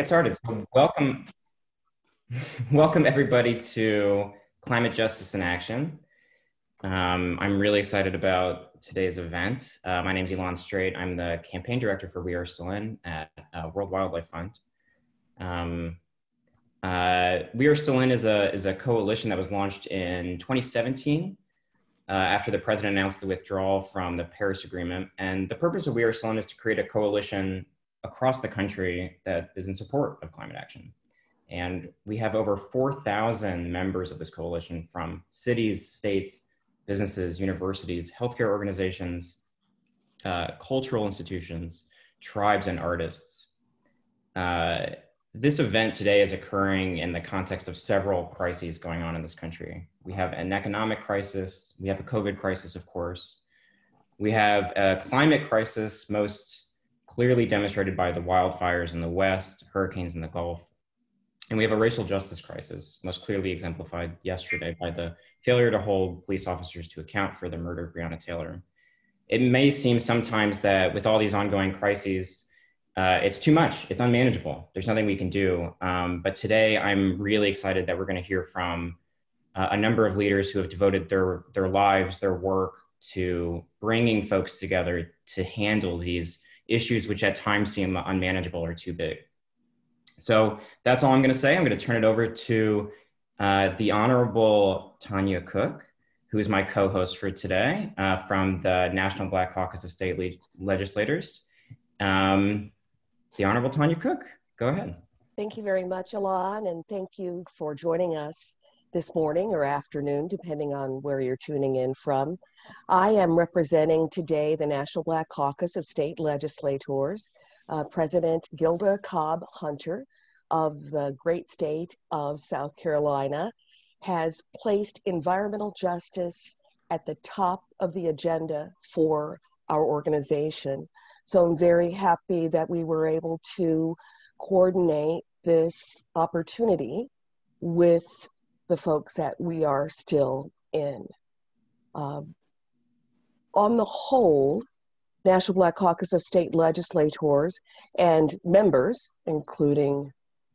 Get started. So welcome everybody to Climate Justice in Action. I'm really excited about today's event. My name is Elon Strait. I'm the campaign director for We Are Still In at World Wildlife Fund. We Are Still In is a coalition that was launched in 2017 after the president announced the withdrawal from the Paris Agreement. And the purpose of We Are Still In is to create a coalition across the country that is in support of climate action. And we have over 4,000 members of this coalition from cities, states, businesses, universities, healthcare organizations, cultural institutions, tribes, and artists. This event today is occurring in the context of several crises going on in this country. We have an economic crisis, we have a COVID crisis, of course. We have a climate crisis, most clearly demonstrated by the wildfires in the West, hurricanes in the Gulf. And we have a racial justice crisis, most clearly exemplified yesterday by the failure to hold police officers to account for the murder of Breonna Taylor. It may seem sometimes that with all these ongoing crises, it's too much, it's unmanageable. There's nothing we can do. But today I'm really excited that we're gonna hear from a number of leaders who have devoted their lives, their work to bringing folks together to handle these issues which at times seem unmanageable or too big. So that's all I'm going to say. I'm going to turn it over to the Honorable Tanya Cook, who is my co-host for today from the National Black Caucus of State Legislators. The Honorable Tanya Cook, go ahead. Thank you very much, Elon, and thank you for joining us this morning or afternoon, depending on where you're tuning in from. I am representing today the National Black Caucus of State Legislators. President Gilda Cobb Hunter of the great state of South Carolina has placed environmental justice at the top of the agenda for our organization. So I'm very happy that we were able to coordinate this opportunity with the folks that We Are Still In. On the whole, National Black Caucus of State Legislators and members, including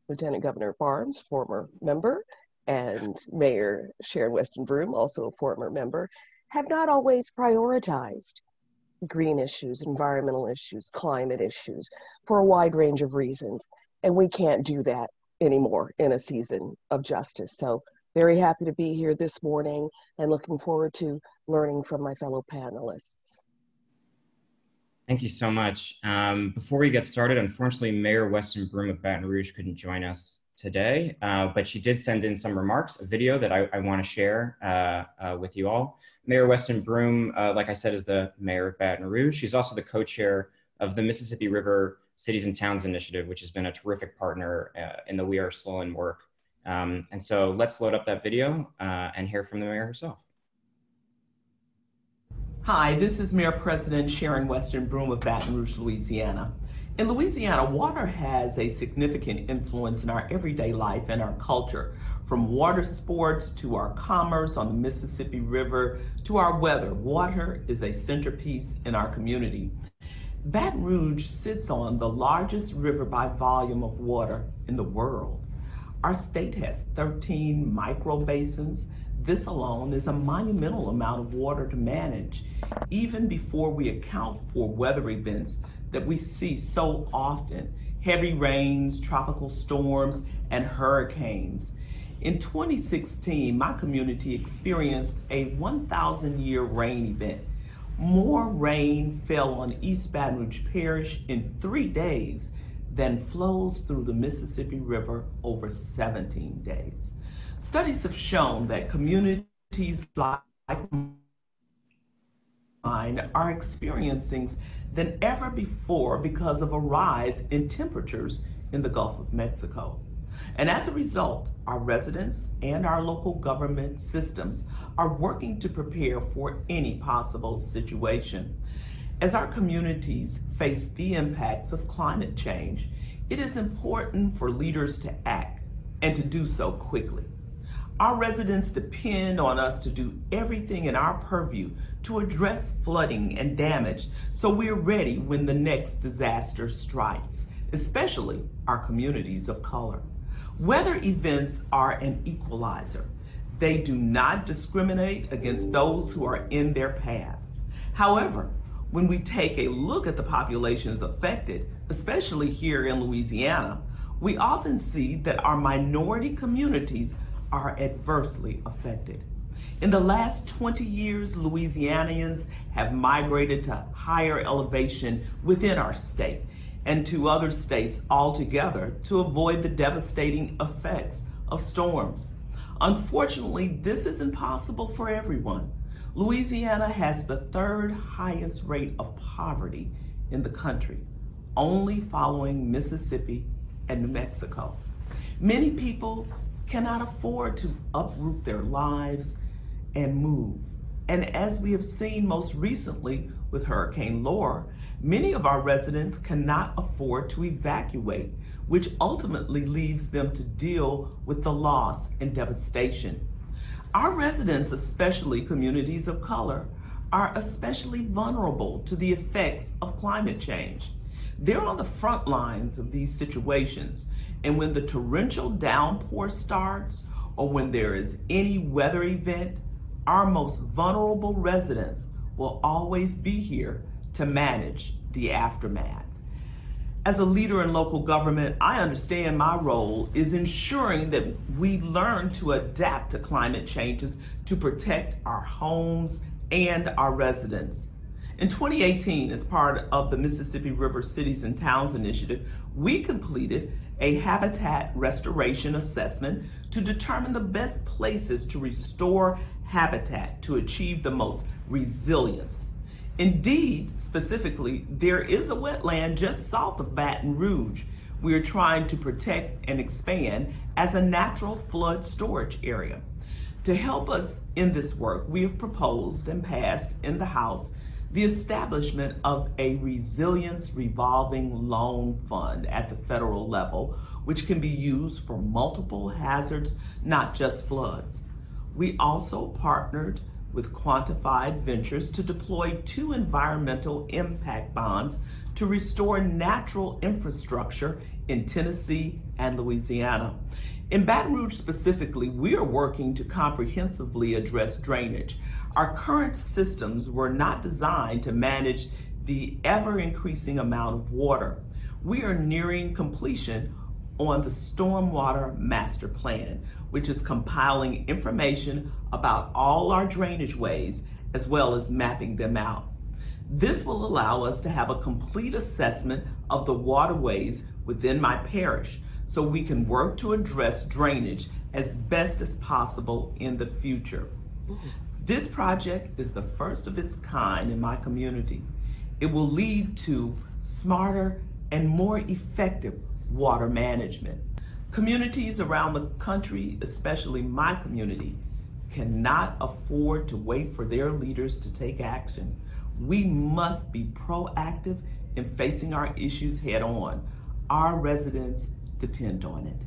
Lieutenant Governor Barnes, former member, and Mayor Sharon Weston Broome, also a former member, have not always prioritized green issues, environmental issues, climate issues, for a wide range of reasons. And we can't do that anymore in a season of justice. So very happy to be here this morning and looking forward to learning from my fellow panelists. Thank you so much. Before we get started, unfortunately, Mayor Weston Broome of Baton Rouge couldn't join us today, but she did send in some remarks, a video that I want to share with you all. Mayor Weston Broome, like I said, is the mayor of Baton Rouge. She's also the co-chair of the Mississippi River Cities and Towns Initiative, which has been a terrific partner in the We Are Still In work. And so let's load up that video and hear from the mayor herself. Hi, this is Mayor President Sharon Weston Broome of Baton Rouge, Louisiana. In Louisiana, water has a significant influence in our everyday life and our culture, from water sports to our commerce on the Mississippi River to our weather. Water is a centerpiece in our community. Baton Rouge sits on the largest river by volume of water in the world. Our state has 13 micro basins. This alone is a monumental amount of water to manage, even before we account for weather events that we see so often: heavy rains, tropical storms, and hurricanes. In 2016, my community experienced a 1,000-year rain event. More rain fell on East Baton Rouge Parish in 3 days than flows through the Mississippi River over 17 days. Studies have shown that communities like mine are experiencing than ever before because of a rise in temperatures in the Gulf of Mexico. And as a result, our residents and our local government systems are working to prepare for any possible situation. As our communities face the impacts of climate change, it is important for leaders to act and to do so quickly. Our residents depend on us to do everything in our purview to address flooding and damage so we're ready when the next disaster strikes. especially our communities of color. Weather events are an equalizer. They do not discriminate against those who are in their path. However, when we take a look at the populations affected, especially here in Louisiana, we often see that our minority communities are adversely affected. In the last 20 years, Louisianians have migrated to higher elevation within our state and to other states altogether to avoid the devastating effects of storms. Unfortunately, this isn't possible for everyone. Louisiana has the third highest rate of poverty in the country, only following Mississippi and New Mexico. Many people cannot afford to uproot their lives and move. And as we have seen most recently with Hurricane Laura, many of our residents cannot afford to evacuate, which ultimately leaves them to deal with the loss and devastation. Our residents, especially communities of color, are especially vulnerable to the effects of climate change. They're on the front lines of these situations, and when the torrential downpour starts or when there is any weather event, our most vulnerable residents will always be here to manage the aftermath. As a leader in local government, I understand my role is ensuring that we learn to adapt to climate changes to protect our homes and our residents. In 2018, as part of the Mississippi River Cities and Towns Initiative, we completed a habitat restoration assessment to determine the best places to restore habitat to achieve the most resilience. Indeed, specifically, there is a wetland just south of Baton Rouge we are trying to protect and expand as a natural flood storage area. To help us in this work, we have proposed and passed in the House the establishment of a resilience revolving loan fund at the federal level, which can be used for multiple hazards, not just floods. We also partnered with Quantified Ventures to deploy 2 environmental impact bonds to restore natural infrastructure in Tennessee and Louisiana. In Baton Rouge specifically, we are working to comprehensively address drainage. Our current systems were not designed to manage the ever-increasing amount of water. We are nearing completion on the Stormwater Master Plan, which is compiling information about all our drainage ways as well as mapping them out. This will allow us to have a complete assessment of the waterways within my parish so we can work to address drainage as best as possible in the future. This project is the first of its kind in my community. It will lead to smarter and more effective water management. Communities around the country, especially my community, cannot afford to wait for their leaders to take action. We must be proactive in facing our issues head on. Our residents depend on it.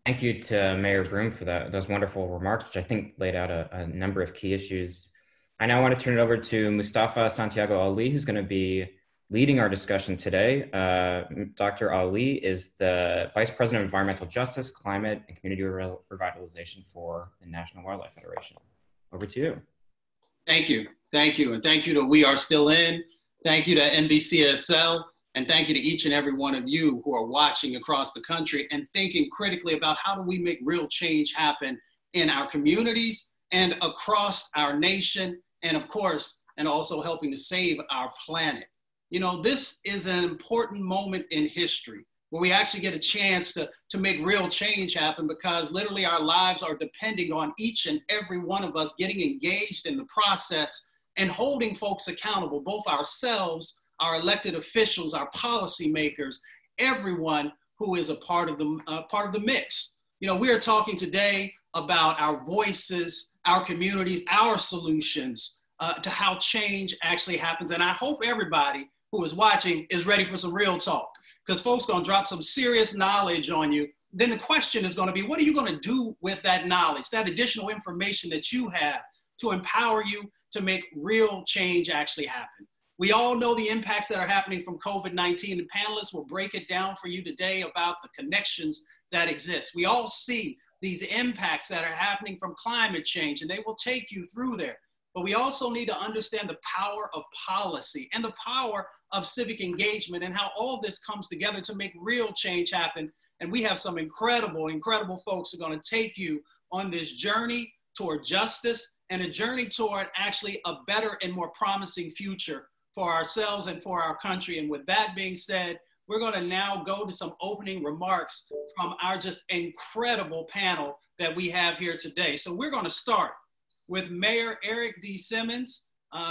Thank you to Mayor Broome for those wonderful remarks, which I think laid out a number of key issues. I now want to turn it over to Mustafa Santiago Ali, who's going to be leading our discussion today. Dr. Ali is the Vice President of Environmental Justice, Climate, and Community Revitalization for the National Wildlife Federation. Over to you. Thank you. Thank you. And thank you to We Are Still In. Thank you to NBCSL. And thank you to each and every one of you who are watching across the country and thinking critically about how do we make real change happen in our communities and across our nation, and of course, and also helping to save our planet. You know, this is an important moment in history where we actually get a chance to make real change happen, because literally our lives are depending on each and every one of us getting engaged in the process and holding folks accountable, both ourselves, our elected officials, our policymakers, everyone who is a part of the mix. You know, we are talking today about our voices, our communities, our solutions to how change actually happens. And I hope everybody who is watching is ready for some real talk, because folks are going to drop some serious knowledge on you. Then the question is going to be, what are you going to do with that knowledge, that additional information that you have to empower you to make real change actually happen? We all know the impacts that are happening from COVID-19, and panelists will break it down for you today about the connections that exist. We all see these impacts that are happening from climate change, and they will take you through there. But we also need to understand the power of policy and the power of civic engagement and how all this comes together to make real change happen. And we have some incredible, incredible folks who are going to take you on this journey toward justice and a journey toward actually a better and more promising future for ourselves and for our country. And with that being said, we're going to now go to some opening remarks from our just incredible panel that we have here today. So we're going to start with Mayor Errick D. Simmons,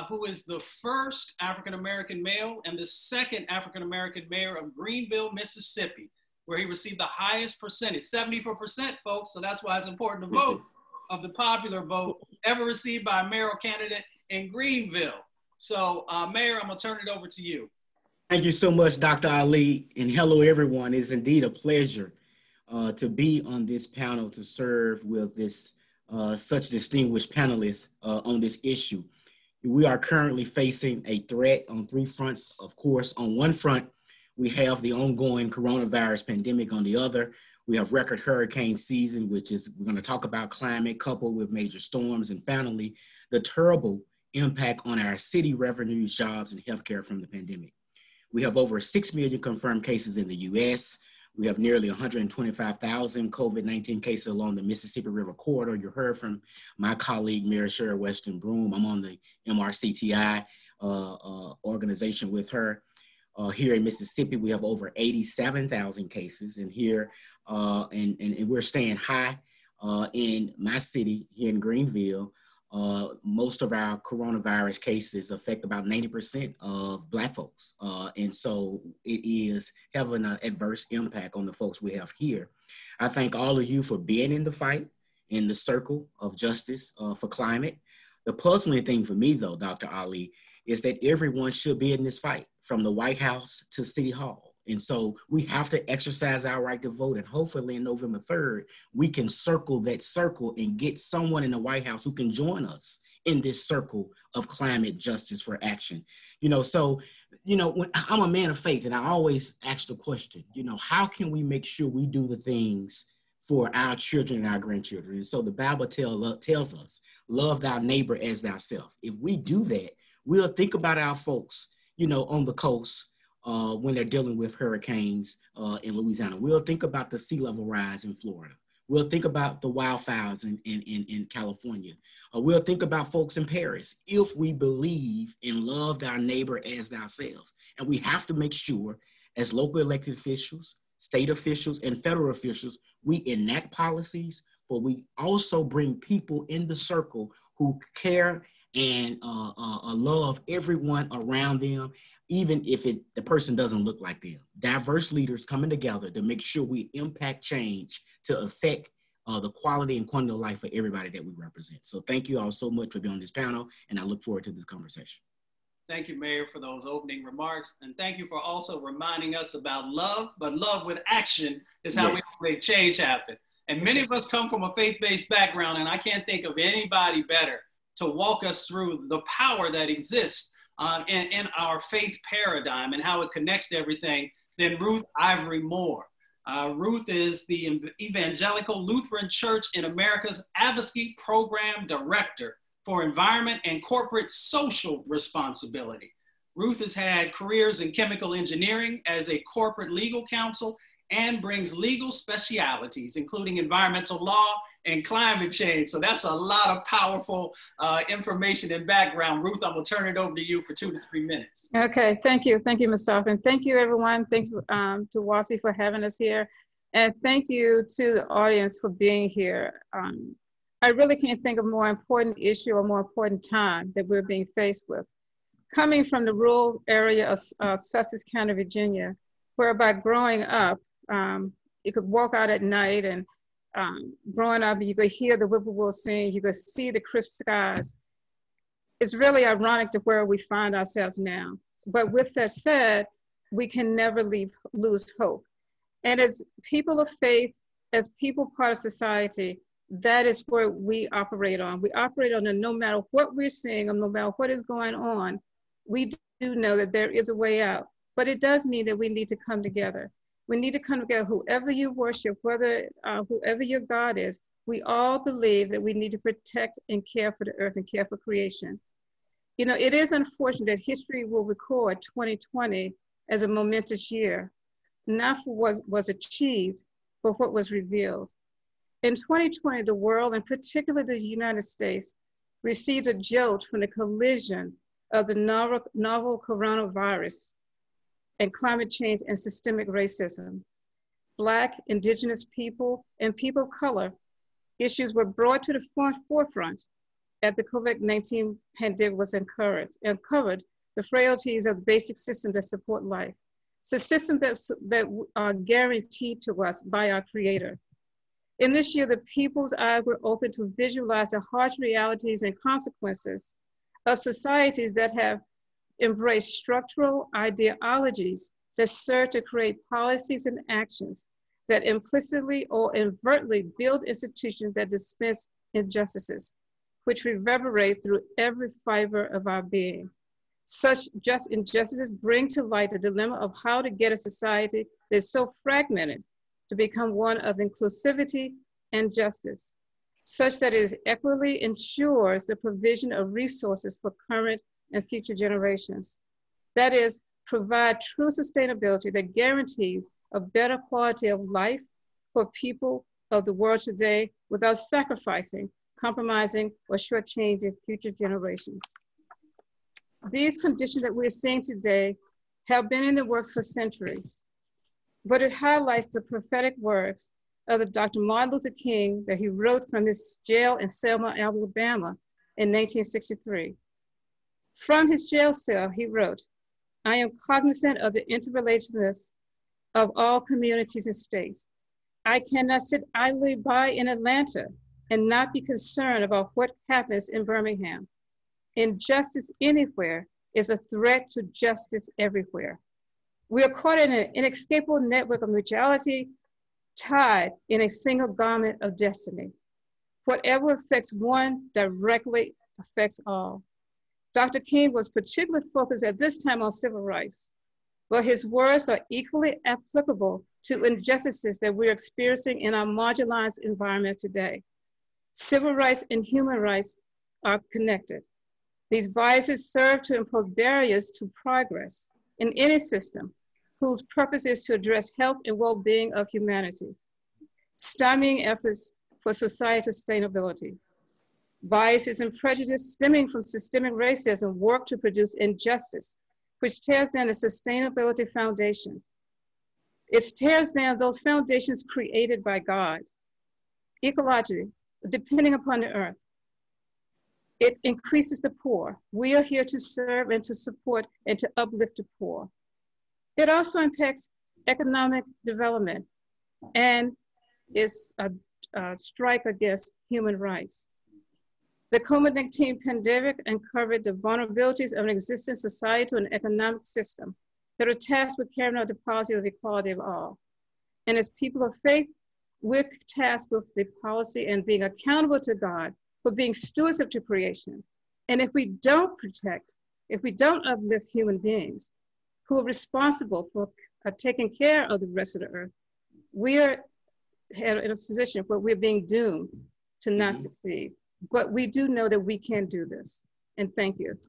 who is the first African-American male and the second African-American mayor of Greenville, Mississippi, where he received the highest percentage, 74%, folks, so that's why it's important to vote, of the popular vote ever received by a mayoral candidate in Greenville. So Mayor, I'm gonna turn it over to you. Thank you so much, Dr. Ali, and hello everyone. It's indeed a pleasure to be on this panel to serve with this such distinguished panelists on this issue. We are currently facing a threat on three fronts. Of course, on one front, we have the ongoing coronavirus pandemic. On the other, we have record hurricane season, which is, we're going to talk about climate coupled with major storms. And finally, the terrible impact on our city revenues, jobs, and healthcare from the pandemic. We have over 6 million confirmed cases in the US. We have nearly 125,000 COVID-19 cases along the Mississippi River corridor. You heard from my colleague, Mayor Sharon Weston Broome. I'm on the MRCTI organization with her. Here in Mississippi, we have over 87,000 cases, and here, and we're staying high in my city here in Greenville. Most of our coronavirus cases affect about 90% of Black folks. And so it is having an adverse impact on the folks we have here. I thank all of you for being in the fight, in the circle of justice for climate. The puzzling thing for me though, Dr. Ali, is that everyone should be in this fight, from the White House to City Hall. And so we have to exercise our right to vote. And hopefully on November 3rd, we can circle that circle and get someone in the White House who can join us in this circle of climate justice for action. You know, so, you know, when I'm a man of faith, and I always ask the question, you know, how can we make sure we do the things for our children and our grandchildren? And so the Bible tells us, love thy neighbor as thyself. If we do that, we'll think about our folks, you know, on the coast, when they're dealing with hurricanes in Louisiana. We'll think about the sea level rise in Florida. We'll think about the wildfires in California. We'll think about folks in Paris if we believe in love our neighbor as ourselves. And we have to make sure, as local elected officials, state officials, and federal officials, we enact policies, but we also bring people in the circle who care and love everyone around them, even if the person doesn't look like them. Diverse leaders coming together to make sure we impact change to affect the quality and quantity of life for everybody that we represent. So thank you all so much for being on this panel, and I look forward to this conversation. Thank you, Mayor, for those opening remarks. And thank you for also reminding us about love, but love with action is how we make change happen. And many of us come from a faith-based background, and I can't think of anybody better to walk us through the power that exists in our faith paradigm and how it connects to everything than Ruth Ivory-Moore. Ruth is the Evangelical Lutheran Church in America's Advocacy Program Director for Environment and Corporate Social Responsibility. Ruth has had careers in chemical engineering as a corporate legal counsel and brings legal specialities, including environmental law and climate change. So that's a lot of powerful information and background. Ruth, I'm gonna turn it over to you for 2 to 3 minutes. Okay, thank you. Thank you, Mustafa. And thank you, everyone. Thank you to Wasi for having us here. And thank you to the audience for being here. I really can't think of a more important issue or more important time that we're being faced with. Coming from the rural area of Sussex County, Virginia, whereby growing up, you could walk out at night and growing up, you could hear the whippoorwill sing, you could see the crisp skies. It's really ironic to where we find ourselves now. But with that said, we can never lose hope. And as people of faith, as people part of society, that is where we operate on. We operate on it no matter what we're seeing or no matter what is going on. We do know that there is a way out, but it does mean that we need to come together. We need to come together, whoever you worship, whether whoever your God is, we all believe that we need to protect and care for the earth and care for creation. You know, it is unfortunate that history will record 2020 as a momentous year, not for what was achieved, but what was revealed. In 2020, the world, and particularly the United States, received a jolt from the collision of the novel coronavirus and climate change and systemic racism. Black, Indigenous people, and people of color issues were brought to the forefront as the COVID-19 pandemic was uncovered the frailties of basic systems that support life. It's a system that are guaranteed to us by our Creator. In this year, the people's eyes were open to visualize the harsh realities and consequences of societies that have embraced structural ideologies that serve to create policies and actions that implicitly or overtly build institutions that dismiss injustices, which reverberate through every fiber of our being. Such just injustices bring to light the dilemma of how to get a society that is so fragmented to become one of inclusivity and justice, such that it equitably ensures the provision of resources for current and future generations. That is, provide true sustainability that guarantees a better quality of life for people of the world today without sacrificing, compromising, or shortchanging future generations. These conditions that we're seeing today have been in the works for centuries, but it highlights the prophetic words of the Dr. Martin Luther King that he wrote from his jail in Selma, Alabama in 1963. From his jail cell, he wrote, "I am cognizant of the interrelatedness of all communities and states. I cannot sit idly by in Atlanta and not be concerned about what happens in Birmingham. Injustice anywhere is a threat to justice everywhere. We are caught in an inescapable network of mutuality, tied in a single garment of destiny. Whatever affects one directly affects all." Dr. King was particularly focused at this time on civil rights, but his words are equally applicable to injustices that we're experiencing in our marginalized environment today. Civil rights and human rights are connected. These biases serve to impose barriers to progress in any system whose purpose is to address health and well-being of humanity, stymieing efforts for societal sustainability. Biases and prejudice stemming from systemic racism work to produce injustice, which tears down the sustainability foundations. It tears down those foundations created by God. Ecology, depending upon the earth. It increases the poor. We are here to serve and to support and to uplift the poor. It also impacts economic development and is a strike against human rights. The COVID-19 pandemic uncovered the vulnerabilities of an existing societal and economic system that are tasked with carrying out the policy of equality of all. And as people of faith, we're tasked with the policy and being accountable to God for being stewards of the creation. And if we don't protect, if we don't uplift human beings who are responsible for taking care of the rest of the earth, we are in a position where we're being doomed to not succeed. But we do know that we can do this. And thank you.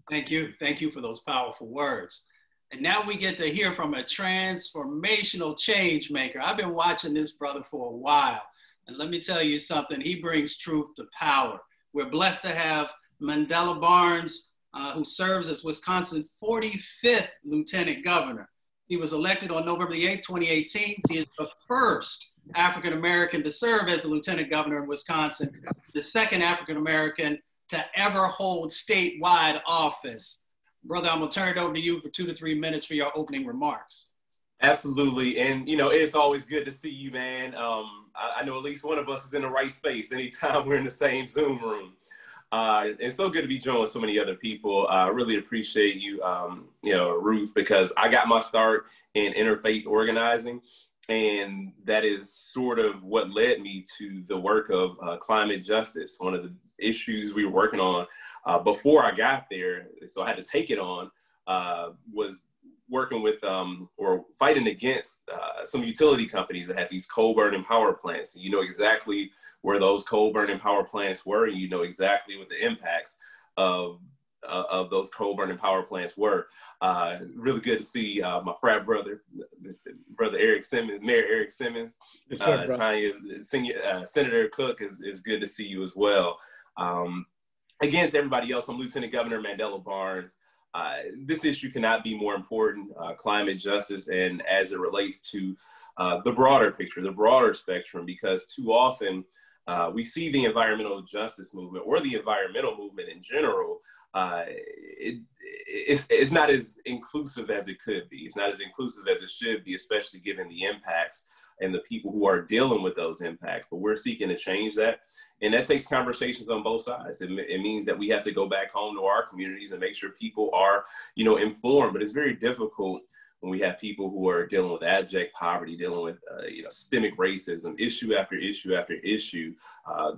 Thank you. Thank you for those powerful words. And now we get to hear from a transformational change maker. I've been watching this brother for a while. And let me tell you something, he brings truth to power. We're blessed to have Mandela Barnes, who serves as Wisconsin's 45th Lieutenant Governor. He was elected on November the 8th, 2018. He is the first African-American to serve as a Lieutenant Governor in Wisconsin, the second African-American to ever hold statewide office. Brother, I'm gonna turn it over to you for 2 to 3 minutes for your opening remarks. Absolutely, and you know, it's always good to see you, man. I know at least one of us is in the right space anytime we're in the same Zoom room. It's so good to be joined with so many other people. I really appreciate you, Ruth, because I got my start in interfaith organizing, and that is sort of what led me to the work of climate justice. One of the issues we were working on before I got there, so I had to take it on, was working with or fighting against some utility companies that had these coal burning power plants. And you know exactly where those coal burning power plants were, and you know exactly what the impacts of those coal burning power plants were. Really good to see my frat brother, brother Errick Simmons, Mayor Errick Simmons. Tanya, Senator Cook is good to see you as well. Again, to everybody else, I'm Lieutenant Governor Mandela Barnes. This issue cannot be more important, climate justice, and as it relates to the broader picture, the broader spectrum, because too often we see the environmental justice movement or the environmental movement in general, it's not as inclusive as it could be. It's not as inclusive as it should be, especially given the impacts and the people who are dealing with those impacts. But we're seeking to change that. And that takes conversations on both sides. It means that we have to go back home to our communities and make sure people are, informed. But it's very difficult when we have people who are dealing with abject poverty, dealing with, systemic racism, issue after issue after issue.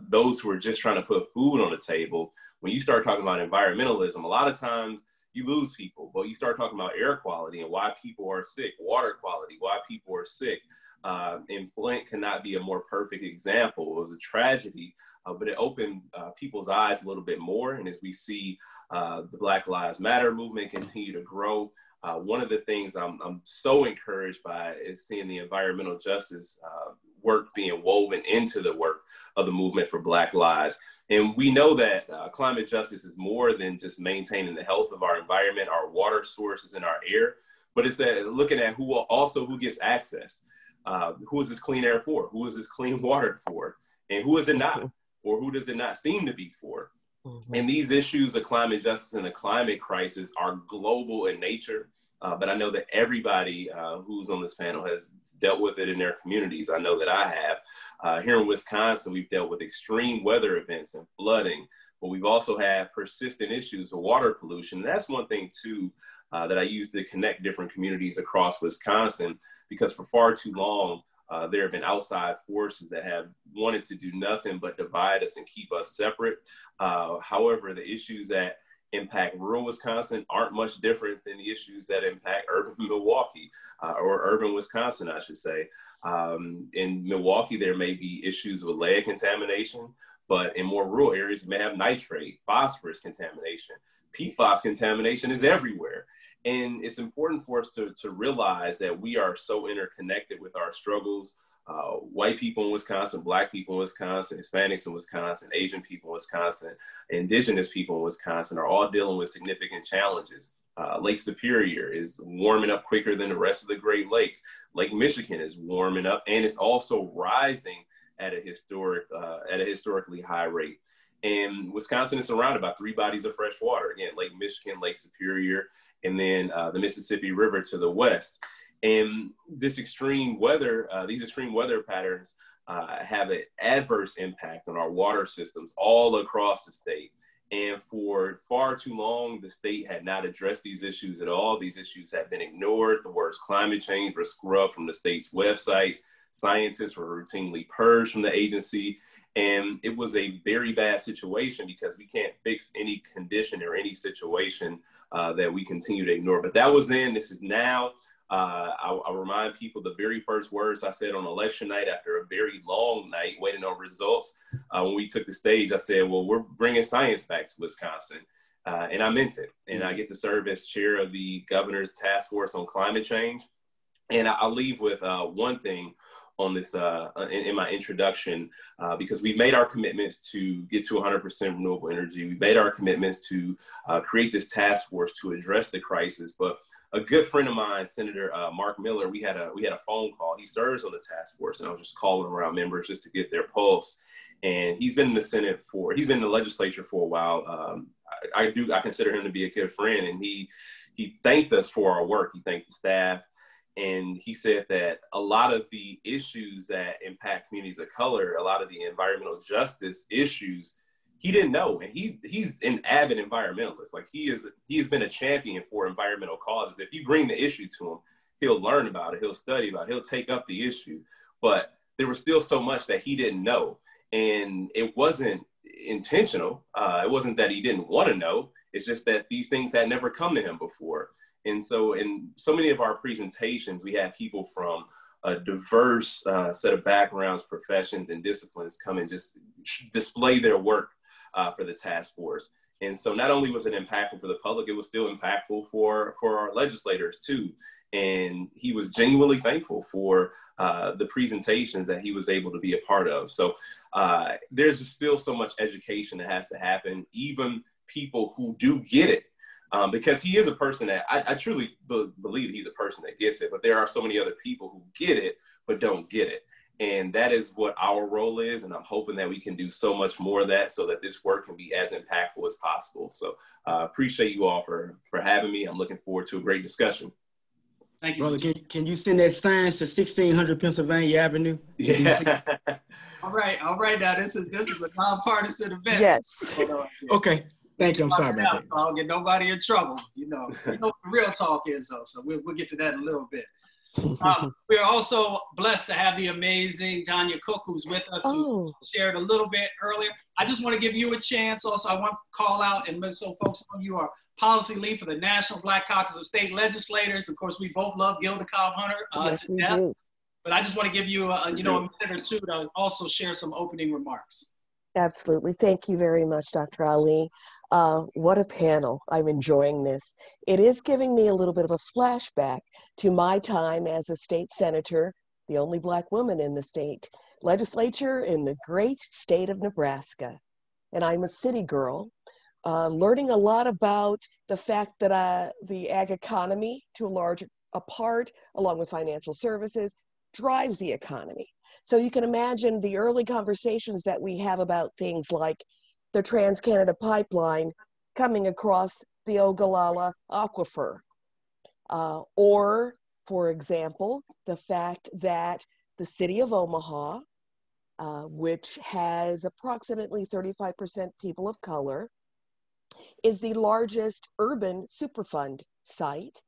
Those who are just trying to put food on the table. When you start talking about environmentalism, a lot of times you lose people. But you start talking about air quality and why people are sick, water quality, why people are sick. And Flint cannot be a more perfect example. It was a tragedy, but it opened people's eyes a little bit more. And as we see the Black Lives Matter movement continue to grow, one of the things I'm so encouraged by is seeing the environmental justice work being woven into the work of the movement for Black lives. And we know that climate justice is more than just maintaining the health of our environment, our water sources, and our air, but it's looking at who gets access. Who is this clean air for? Who is this clean water for? And who is it not? Or who does it not seem to be for? And these issues of climate justice and the climate crisis are global in nature. But I know that everybody who's on this panel has dealt with it in their communities. I know that I have. Here in Wisconsin, we've dealt with extreme weather events and flooding, but we've also had persistent issues of water pollution. And that's one thing too that I use to connect different communities across Wisconsin, because for far too long, there have been outside forces that have wanted to do nothing but divide us and keep us separate. However, the issues that impact rural Wisconsin aren't much different than the issues that impact urban Milwaukee, or urban Wisconsin, I should say. In Milwaukee, there may be issues with lead contamination, but in more rural areas, you may have nitrate, phosphorus contamination. PFAS contamination is everywhere. And it's important for us to realize that we are so interconnected with our struggles. White people in Wisconsin, Black people in Wisconsin, Hispanics in Wisconsin, Asian people in Wisconsin, Indigenous people in Wisconsin are all dealing with significant challenges. Lake Superior is warming up quicker than the rest of the Great Lakes. Lake Michigan is warming up, and it's also rising at a historically high rate. And Wisconsin is surrounded by 3 bodies of fresh water. Again, Lake Michigan, Lake Superior, and then the Mississippi River to the west. And this extreme weather, these extreme weather patterns have an adverse impact on our water systems all across the state. And for far too long, the state had not addressed these issues at all. These issues have been ignored. The words climate change were scrubbed from the state's websites. Scientists were routinely purged from the agency. And it was a very bad situation because we can't fix any condition or any situation that we continue to ignore. But that was then, this is now. I'll remind people the very first words I said on election night after a very long night waiting on results. When we took the stage, I said, well, we're bringing science back to Wisconsin. And I meant it. And I get to serve as chair of the governor's task force on climate change. And I'll leave with one thing on this in my introduction, because we've made our commitments to get to 100% renewable energy. We've made our commitments to create this task force to address the crisis. But a good friend of mine, Senator Mark Miller, we had a phone call. He serves on the task force, and I was just calling around members just to get their pulse. And he's been in the he's been in the legislature for a while. I consider him to be a good friend, and he thanked us for our work. He thanked the staff. And he said that a lot of the issues that impact communities of color, a lot of the environmental justice issues, he didn't know. And he's an avid environmentalist. Like he has been a champion for environmental causes. If you bring the issue to him, he'll learn about it, he'll study about it, he'll take up the issue. But there was still so much that he didn't know. And it wasn't intentional. It wasn't that he didn't want to know. It's just that these things had never come to him before. And so in so many of our presentations, we have people from a diverse set of backgrounds, professions, and disciplines come and just display their work for the task force. And so not only was it impactful for the public, it was still impactful for our legislators too. And he was genuinely thankful for the presentations that he was able to be a part of. So there's still so much education that has to happen, even people who do get it. Because he is a person that I truly believe he's a person that gets it, but there are so many other people who get it, but don't get it. And that is what our role is. And I'm hoping that we can do so much more of that so that this work can be as impactful as possible. So appreciate you all for having me. I'm looking forward to a great discussion. Thank you. Brother, can you send that sign to 1600 Pennsylvania Avenue? Yeah. All right. Now this is a nonpartisan event. Yes. Okay. Thank you. I'm sorry about that. So I'll get nobody in trouble. You know what the real talk is, though. So we'll get to that in a little bit. We're also blessed to have the amazing Tanya Cook, who's with us, who shared a little bit earlier. I just want to give you a chance. Also, I want to call out, and so folks know you are policy lead for the National Black Caucus of State Legislators. Of course, we both love Gilda Cobb-Hunter Yes, to we death. do. But I just want to give you a minute or two to also share some opening remarks. Absolutely. Thank you very much, Dr. Ali. What a panel. I'm enjoying this. It is giving me a little bit of a flashback to my time as a state senator, the only Black woman in the state legislature in the great state of Nebraska. And I'm a city girl, learning a lot about the fact that the ag economy, to a large part, along with financial services, drives the economy. So you can imagine the early conversations that we have about things like the Trans-Canada Pipeline coming across the Ogallala Aquifer. Or, for example, the fact that the city of Omaha, which has approximately 35% people of color, is the largest urban Superfund site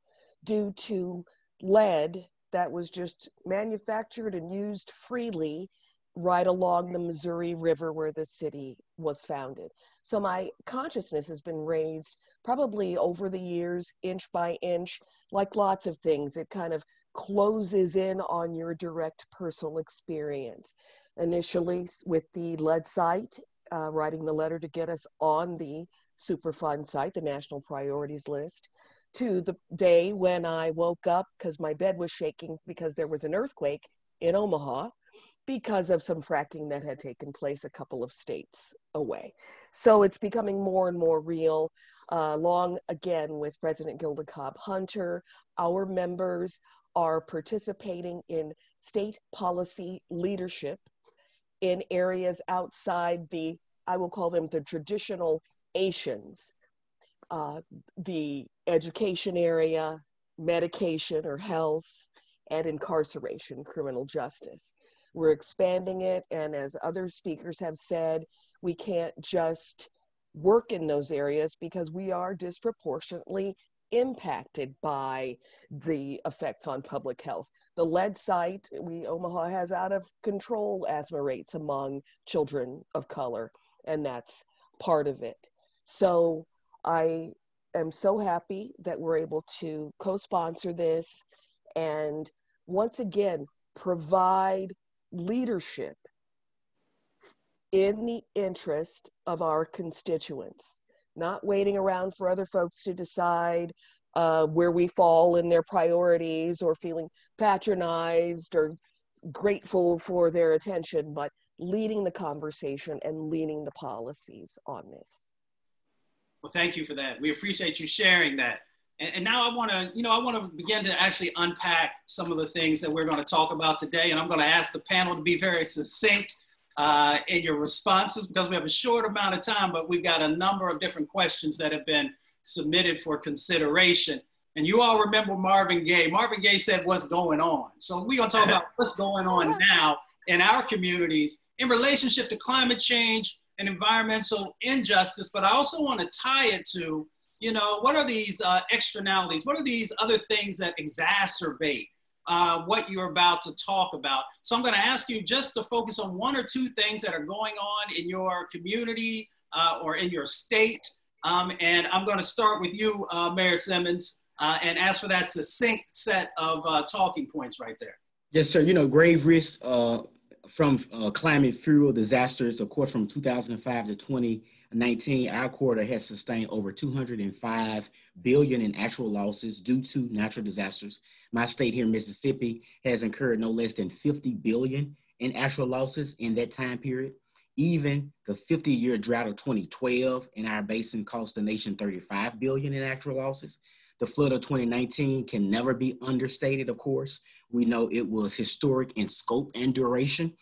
due to lead that was just manufactured and used freely right along the Missouri River where the city was founded. So my consciousness has been raised probably over the years, inch by inch, like lots of things. It kind of closes in on your direct personal experience. Initially with the lead site, writing the letter to get us on the Superfund site, the National Priorities List, to the day when I woke up because my bed was shaking because there was an earthquake in Omaha because of some fracking that had taken place a couple of states away. So it's becoming more and more real. Along again with President Gilda Cobb-Hunter, our members are participating in state policy leadership in areas outside the, I will call them the traditional Asians, the education area, medication or health, and incarceration, criminal justice. We're expanding it, and as other speakers have said, we can't just work in those areas because we are disproportionately impacted by the effects on public health. The lead site, Omaha has out of control asthma rates among children of color, and that's part of it. So I am so happy that we're able to co-sponsor this and once again provide leadership in the interest of our constituents, not waiting around for other folks to decide where we fall in their priorities or feeling patronized or grateful for their attention, but leading the conversation and leading the policies on this. Well, thank you for that. We appreciate you sharing that. And now I want to begin to actually unpack some of the things that we're going to talk about today. And I'm going to ask the panel to be very succinct in your responses because we have a short amount of time, but we've got a number of different questions that have been submitted for consideration. And you all remember Marvin Gaye. Marvin Gaye said, "What's going on?" So we're going to talk about what's going on now in our communities in relationship to climate change and environmental injustice. But I also want to tie it to, what are these externalities? What are these other things that exacerbate what you're about to talk about. So I'm going to ask you just to focus on one or two things that are going on in your community or in your state. And I'm going to start with you, Mayor Simmons, and ask for that succinct set of talking points right there. Yes, sir. You know, grave risks from climate fuel disasters, of course, from 2005 to 2019, our quarter has sustained over 205 billion in actual losses due to natural disasters. My state here, Mississippi, has incurred no less than 50 billion in actual losses in that time period. Even the 50-year drought of 2012 in our basin cost the nation 35 billion in actual losses. The flood of 2019 can never be understated, of course. We know it was historic in scope and duration.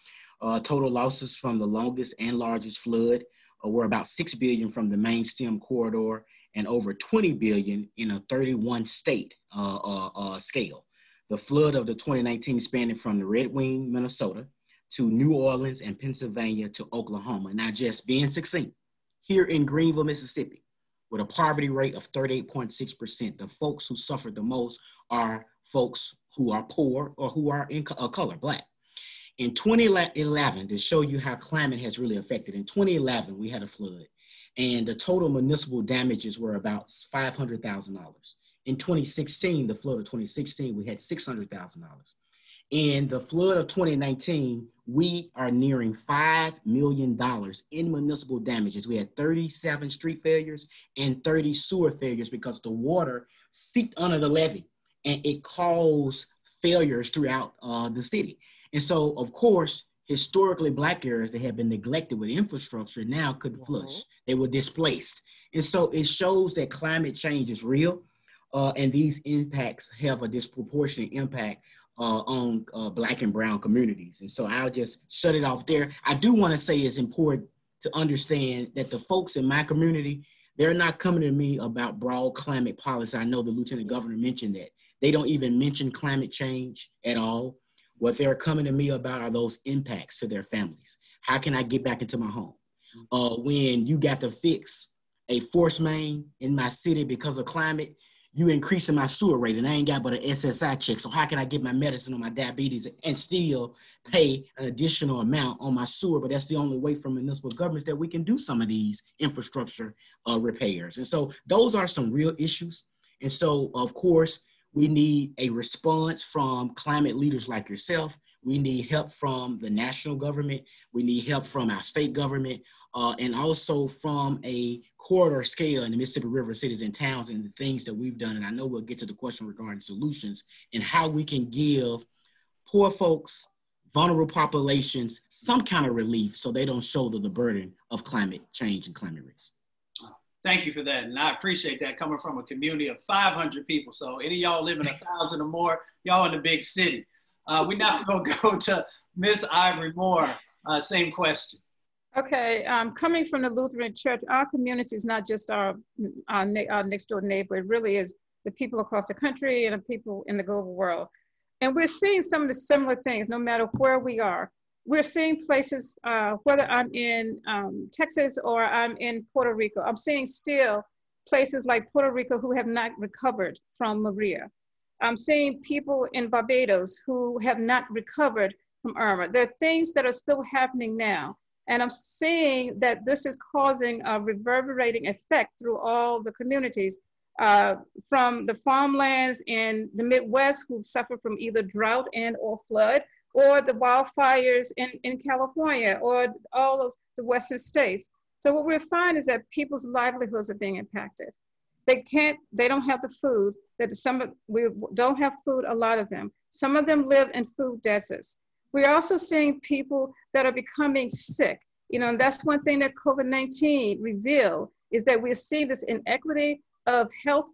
Total losses from the longest and largest flood were about 6 billion from the main stem corridor and over 20 billion in a 31 state scale. The flood of the 2019 spanning from the Red Wing, Minnesota, to New Orleans and Pennsylvania to Oklahoma. Now, just being succinct, here in Greenville, Mississippi, with a poverty rate of 38.6%, the folks who suffered the most are folks who are poor or who are in color, Black. In 2011, to show you how climate has really affected, in 2011, we had a flood, and the total municipal damages were about $500,000. In 2016, the flood of 2016, we had $600,000. In the flood of 2019, we are nearing $5 million in municipal damages. We had 37 street failures and 30 sewer failures because the water seeped under the levee and it caused failures throughout the city. And so, of course, historically Black areas that had been neglected with infrastructure now couldn't flush. They were displaced. And so it shows that climate change is real and these impacts have a disproportionate impact on Black and brown communities. And so I'll just shut it off there. I do want to say it's important to understand that the folks in my community, they're not coming to me about broad climate policy. I know the Lieutenant Governor mentioned that. They don't even mention climate change at all. What they're coming to me about are those impacts to their families. How can I get back into my home? When you got to fix a force main in my city because of climate, you increasing my sewer rate and I ain't got but an SSI check. So how can I get my medicine on my diabetes and still pay an additional amount on my sewer? But that's the only way from municipal governments that we can do some of these infrastructure repairs. And so those are some real issues. And so, of course, we need a response from climate leaders like yourself. We need help from the national government. We need help from our state government and also from a corridor scale in the Mississippi River cities and towns and the things that we've done. And I know we'll get to the question regarding solutions and how we can give poor folks, vulnerable populations, some kind of relief so they don't shoulder the burden of climate change and climate risk. Thank you for that. And I appreciate that coming from a community of 500 people. So any of y'all living 1,000 or more, y'all in the big city. We now gonna go to Miss Ivory-Moore. Same question. Okay, coming from the Lutheran Church, our community is not just our next door neighbor. It really is the people across the country and the people in the global world. And we're seeing some of the similar things, no matter where we are. We're seeing places, whether I'm in Texas or I'm in Puerto Rico, I'm seeing still places like Puerto Rico who have not recovered from Maria. I'm seeing people in Barbados who have not recovered from Irma. There are things that are still happening now. And I'm seeing that this is causing a reverberating effect through all the communities from the farmlands in the Midwest who suffer from either drought and or flood, or the wildfires in California, or all those, the Western states. So what we're finding is that people's livelihoods are being impacted. They don't have the food, we don't have food, a lot of them. Some of them live in food deserts. We're also seeing people that are becoming sick. You know, and that's one thing that COVID-19 revealed, is that we're seeing this inequity of health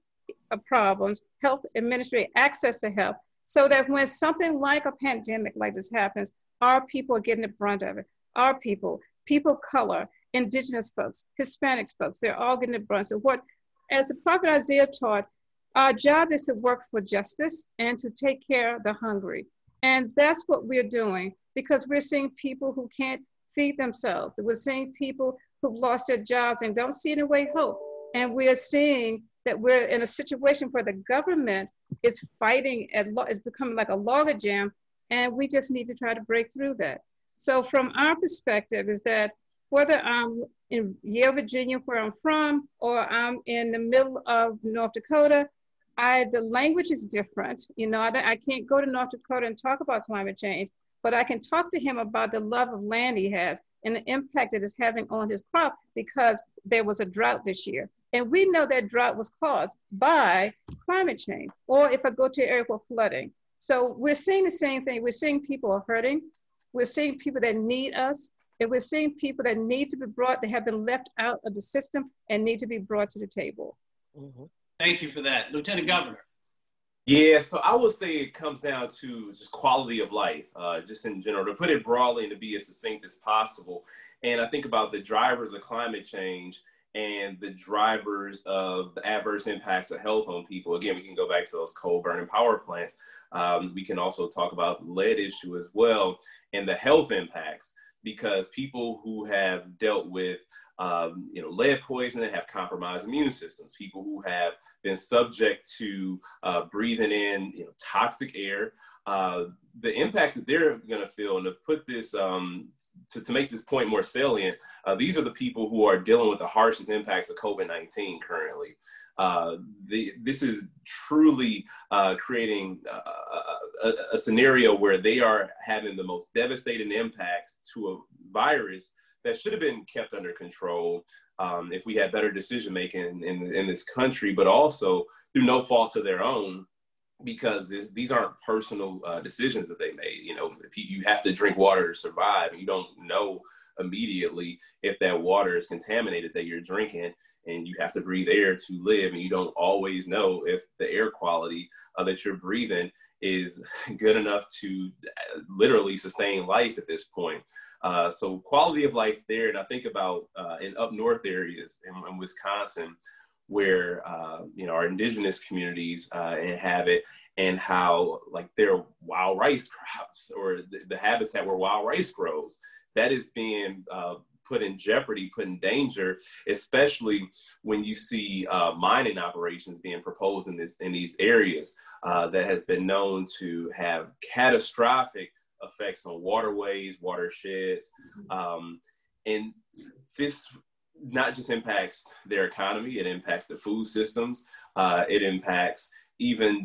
problems, health administrative access to health, so that when something like a pandemic like this happens, our people are getting the brunt of it. Our people of color, indigenous folks, Hispanic folks, they're all getting the brunt. So what, as the prophet Isaiah taught, our job is to work for justice and to take care of the hungry. And that's what we're doing, because we're seeing people who can't feed themselves. We're seeing people who've lost their jobs and don't see any way hope. And we're seeing that we're in a situation where the government is fighting it's becoming like a logjam, and we just need to try to break through that. So from our perspective is that whether I'm in Yale, Virginia, where I'm from, or I'm in the middle of North Dakota, the language is different. You know, I can't go to North Dakota and talk about climate change, but I can talk to him about the love of land he has and the impact that it's having on his crop because there was a drought this year. And we know that drought was caused by climate change. Or if I go to an area for flooding. So we're seeing the same thing. We're seeing people are hurting. We're seeing people that need us. And we're seeing people that need to be brought, that have been left out of the system and need to be brought to the table. Mm-hmm. Thank you for that. Lieutenant Governor. Yeah, so I would say it comes down to just quality of life, just in general, to put it broadly and to be as succinct as possible. And I think about the drivers of climate change and the drivers of the adverse impacts of health on people. Again, we can go back to those coal burning power plants. We can also talk about the lead issue as well and the health impacts, because people who have dealt with lead poisoning have compromised immune systems. People who have been subject to breathing in toxic air, the impacts that they're going to feel. And to put this, to make this point more salient, these are the people who are dealing with the harshest impacts of COVID-19 currently. This is truly creating a scenario where they are having the most devastating impacts to a virus that should have been kept under control if we had better decision-making in this country, but also through no fault of their own, because these aren't personal decisions that they made. You have to drink water to survive, and you don't know immediately if that water is contaminated that you're drinking, and you have to breathe air to live, and you don't always know if the air quality that you're breathing is good enough to literally sustain life at this point. So quality of life there, and I think about in up north areas in Wisconsin, where our indigenous communities inhabit, and how their wild rice crops, or the habitat where wild rice grows, that is being put in jeopardy, put in danger, especially when you see mining operations being proposed in these areas that has been known to have catastrophic effects on waterways, watersheds, and this not just impacts their economy, it impacts the food systems, it impacts even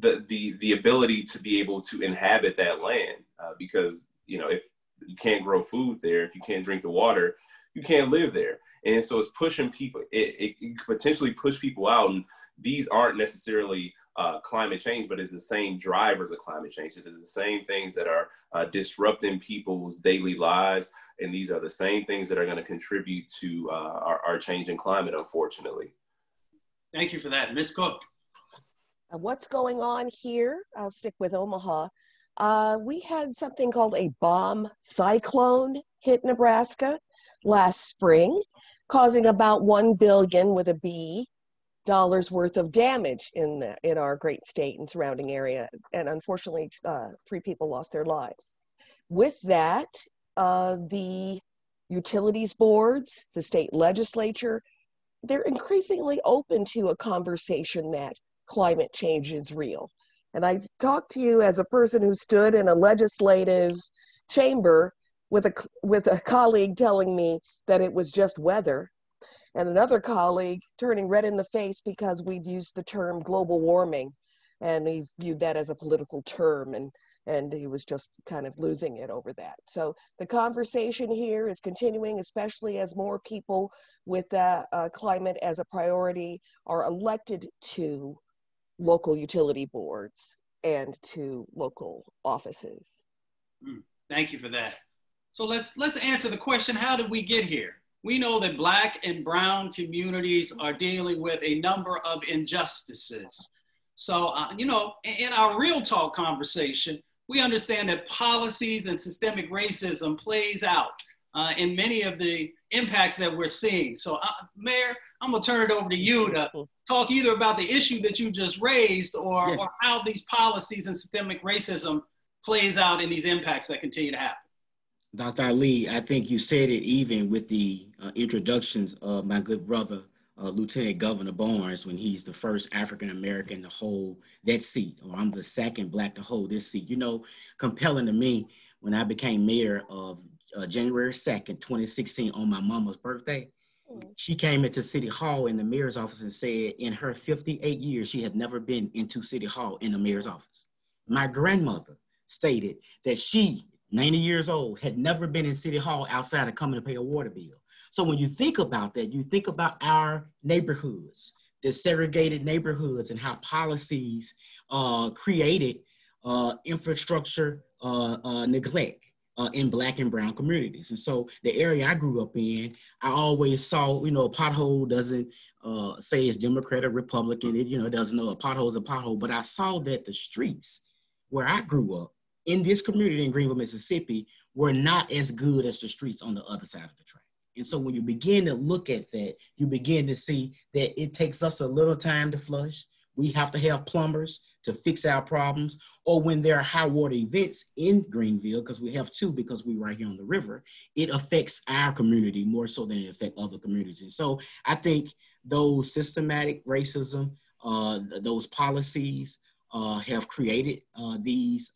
the ability to be able to inhabit that land, because if you can't grow food there, if you can't drink the water, you can't live there. And so it's pushing people, it could potentially push people out. And these aren't necessarily climate change, but it's the same drivers of climate change. It is the same things that are disrupting people's daily lives. And these are the same things that are going to contribute to our changing climate, unfortunately. Thank you for that. Ms. Cook. What's going on here? I'll stick with Omaha. We had something called a bomb cyclone hit Nebraska last spring, causing about $1 billion with a B worth of damage in our great state and surrounding area. And unfortunately, 3 people lost their lives. With that, the utilities boards, the state legislature, they're increasingly open to a conversation that climate change is real. And I talk to you as a person who stood in a legislative chamber with a colleague telling me that it was just weather, and another colleague turning red in the face because we'd used the term global warming, and he viewed that as a political term, and he was just kind of losing it over that. So the conversation here is continuing, especially as more people with climate as a priority are elected to local utility boards and to local offices. Thank you for that. So let's answer the question, how did we get here? We know that Black and brown communities are dealing with a number of injustices. So, in our real talk conversation, we understand that policies and systemic racism plays out in many of the impacts that we're seeing. So, Mayor, I'm gonna turn it over to you to talk either about the issue that you just raised or how these policies and systemic racism plays out in these impacts that continue to happen. Dr. Ali, I think you said it even with the introductions of my good brother, Lieutenant Governor Barnes when he's the first African-American to hold that seat, or I'm the second Black to hold this seat. You know, compelling to me when I became mayor of January 2nd, 2016 on my mama's birthday. She came into City Hall in the mayor's office and said in her 58 years, she had never been into City Hall in the mayor's office. My grandmother stated that she, 90 years old, had never been in City Hall outside of coming to pay a water bill. So when you think about that, you think about our neighborhoods, the segregated neighborhoods, and how policies created infrastructure neglect in Black and brown communities. And so the area I grew up in, I always saw, you know, a pothole doesn't say it's Democrat or Republican. It, you know, it doesn't know a pothole is a pothole. But I saw that the streets where I grew up in this community in Greenville, Mississippi, were not as good as the streets on the other side of the track. And so when you begin to look at that, you begin to see that it takes us a little time to flush. We have to have plumbers to fix our problems. Or when there are high water events in Greenville, because we have two, because we're right here on the river, it affects our community more so than it affects other communities. And so I think those systematic racism, those policies have created these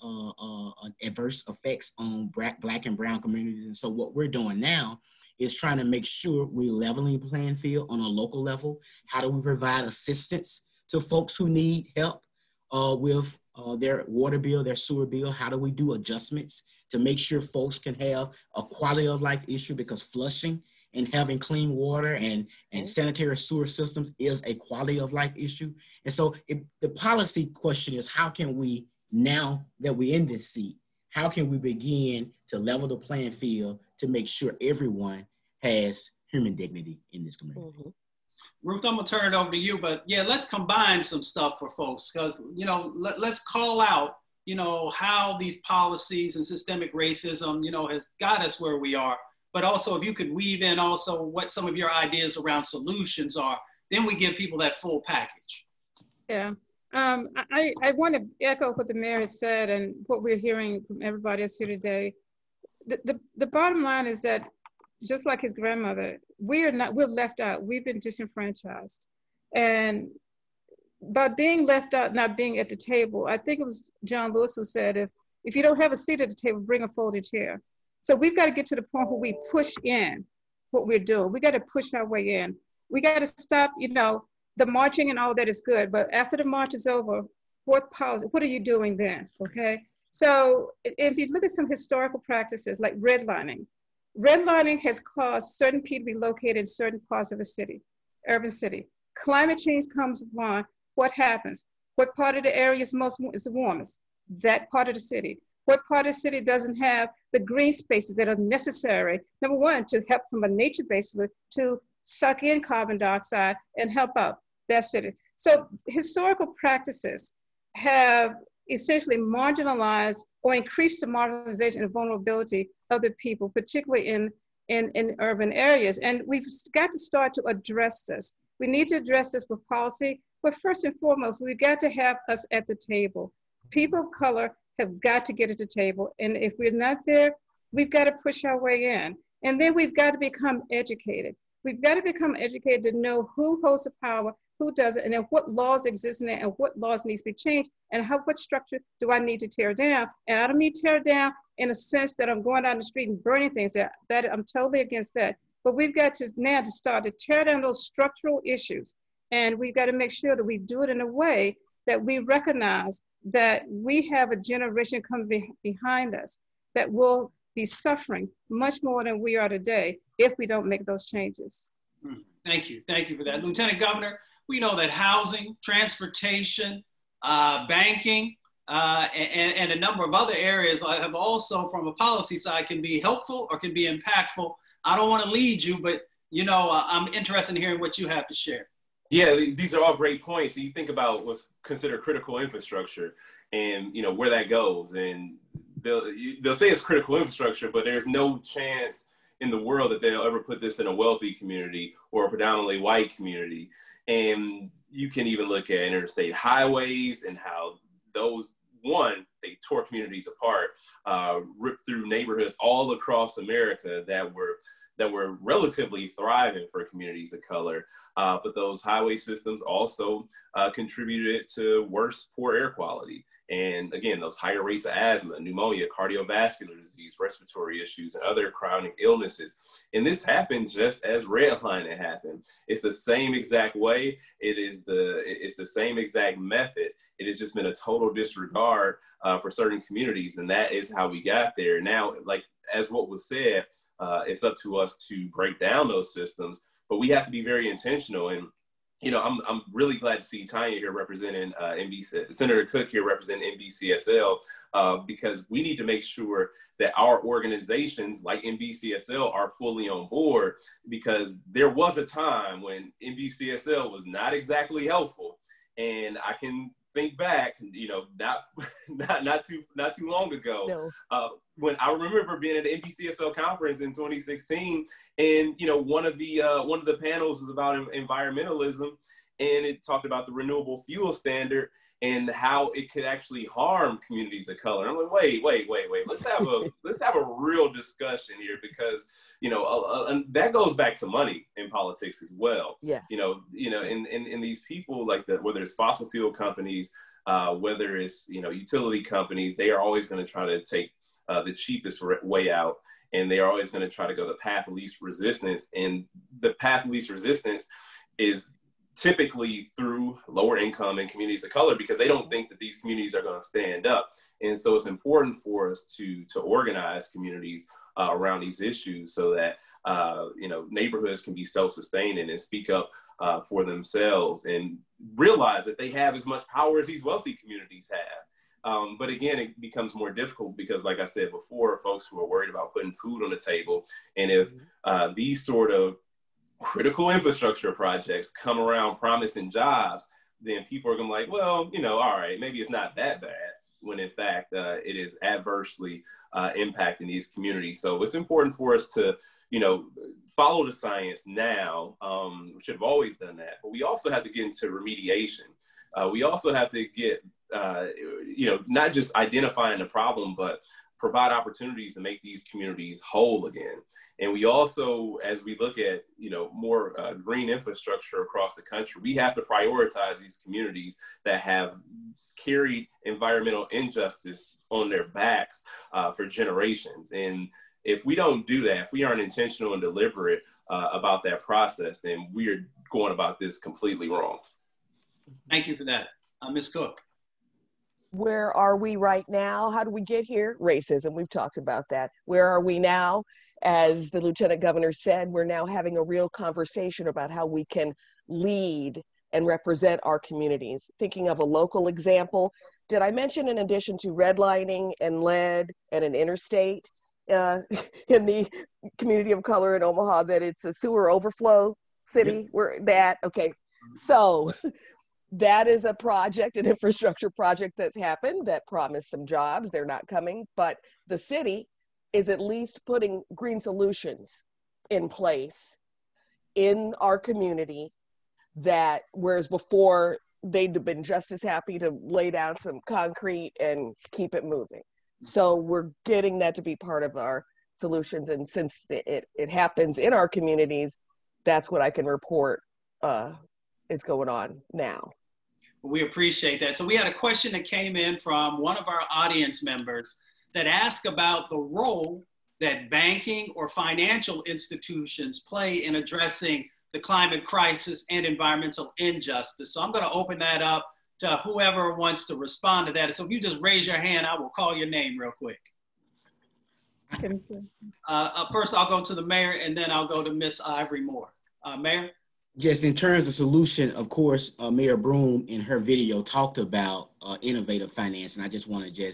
adverse effects on Black and brown communities. And so what we're doing now is trying to make sure we're leveling the playing field on a local level. How do we provide assistance to folks who need help with their water bill, their sewer bill? How do we do adjustments to make sure folks can have a quality of life issue? Because flushing and having clean water and sanitary sewer systems is a quality of life issue. And so the policy question is, how can we, now that we're in this seat, how can we begin to level the playing field to make sure everyone has human dignity in this community? Mm-hmm. Ruth, I'm gonna turn it over to you, but yeah, let's combine some stuff for folks, because, you know, let's call out, you know, how these policies and systemic racism, you know, has got us where we are. But also, if you could weave in also what some of your ideas around solutions are, then we give people that full package. Yeah, I want to echo what the mayor has said and what we're hearing from everybody else here today. The bottom line is that, just like his grandmother, we're left out. We've been disenfranchised. And by being left out, not being at the table, I think it was John Lewis who said, if you don't have a seat at the table, bring a folding chair. So we've got to get to the point where we push in what we're doing. We got to push our way in. We got to stop, you know, the marching and all that is good, but after the march is over, what policy, what are you doing then, okay? So if you look at some historical practices like redlining has caused certain people to be located in certain parts of a city, urban city. Climate change comes along, what happens? What part of the area is the warmest? That part of the city. What part of the city doesn't have the green spaces that are necessary, number one, to help from a nature basis to suck in carbon dioxide and help out that city. So historical practices have essentially marginalized or increased the marginalization and vulnerability of the people, particularly in urban areas. And we've got to start to address this. We need to address this with policy, but first and foremost, we've got to have us at the table. People of color have got to get at the table. And if we're not there, we've got to push our way in. And then we've got to become educated. We've got to become educated to know who holds the power, who doesn't, and then what laws exist in there and what laws needs to be changed, and what structure do I need to tear down? And I don't mean tear down in a sense that I'm going down the street and burning things. That I'm totally against that. But we've got to now to start to tear down those structural issues. And we've got to make sure that we do it in a way that we recognize that we have a generation coming behind us that will be suffering much more than we are today if we don't make those changes. Thank you. Thank you for that. Lieutenant Governor, we know that housing, transportation, banking, and a number of other areas have also, from a policy side, can be helpful or can be impactful. I don't want to lead you, but, you know, I'm interested in hearing what you have to share. Yeah, these are all great points. So you think about what's considered critical infrastructure and, you know, where that goes. And they'll say it's critical infrastructure, but there's no chance in the world that they'll ever put this in a wealthy community or a predominantly white community. And you can even look at interstate highways and how those, one, they tore communities apart, ripped through neighborhoods all across America that were relatively thriving for communities of color. But those highway systems also contributed to worse poor air quality. And again, those higher rates of asthma, pneumonia, cardiovascular disease, respiratory issues, and other chronic illnesses. And this happened just as redlining happened. It's the same exact way. It's the same exact method. It has just been a total disregard for certain communities. And that is how we got there. Now, like, as what was said, it's up to us to break down those systems, but we have to be very intentional. And you know, I'm really glad to see Tanya here representing NBC, Senator Cook here representing NBCSL, because we need to make sure that our organizations like NBCSL are fully on board, because there was a time when NBCSL was not exactly helpful. And I can think back, you know, not too long ago, when I remember being at the NBCSL conference in 2016, and you know, one of the panels was about environmentalism, and it talked about the renewable fuel standard and how it could actually harm communities of color. I'm like, wait. Let's have a real discussion here, because you know that goes back to money in politics as well. Yeah. You know, in these people, like whether it's fossil fuel companies, whether it's utility companies, they are always going to try to take the cheapest way out, and they are always going to try to go the path of least resistance. And the path of least resistance is typically through lower income and communities of color, because they don't think that these communities are going to stand up. And so it's important for us to organize communities around these issues, so that neighborhoods can be self-sustaining and speak up for themselves, and realize that they have as much power as these wealthy communities have. But again, it becomes more difficult because, like I said before, folks who are worried about putting food on the table, and if these sort of critical infrastructure projects come around promising jobs, then people are going to be like, well, all right, maybe it's not that bad, when in fact it is adversely impacting these communities. So it's important for us to, follow the science now. We should have always done that, but we also have to get into remediation. We also have to get, not just identifying the problem, but provide opportunities to make these communities whole again. And we also, as we look at, more green infrastructure across the country, we have to prioritize these communities that have carried environmental injustice on their backs for generations. And if we don't do that, if we aren't intentional and deliberate about that process, then we're going about this completely wrong. Thank you for that. Ms. Cook. Where are we right now? How do we get here? Racism, we've talked about that. Where are we now? As the Lieutenant Governor said, we're now having a real conversation about how we can lead and represent our communities. Thinking of a local example, did I mention, in addition to redlining and lead and an interstate in the community of color in Omaha, that it's a sewer overflow city? Yep. So that is a project, an infrastructure project that's happened that promised some jobs. They're not coming, but the city is at least putting green solutions in place in our community, that whereas before they'd have been just as happy to lay down some concrete and keep it moving. So we're getting that to be part of our solutions. And since it happens in our communities, that's what I can report is going on now. We appreciate that. So we had a question that came in from one of our audience members that asked about the role that banking or financial institutions play in addressing the climate crisis and environmental injustice. So I'm going to open that up to whoever wants to respond to that. So if you just raise your hand, I will call your name real quick. First, I'll go to the mayor, and then I'll go to Miss Ivory-Moore. Mayor? Yes, in terms of solution, of course, Mayor Broome in her video talked about innovative finance, and I just want to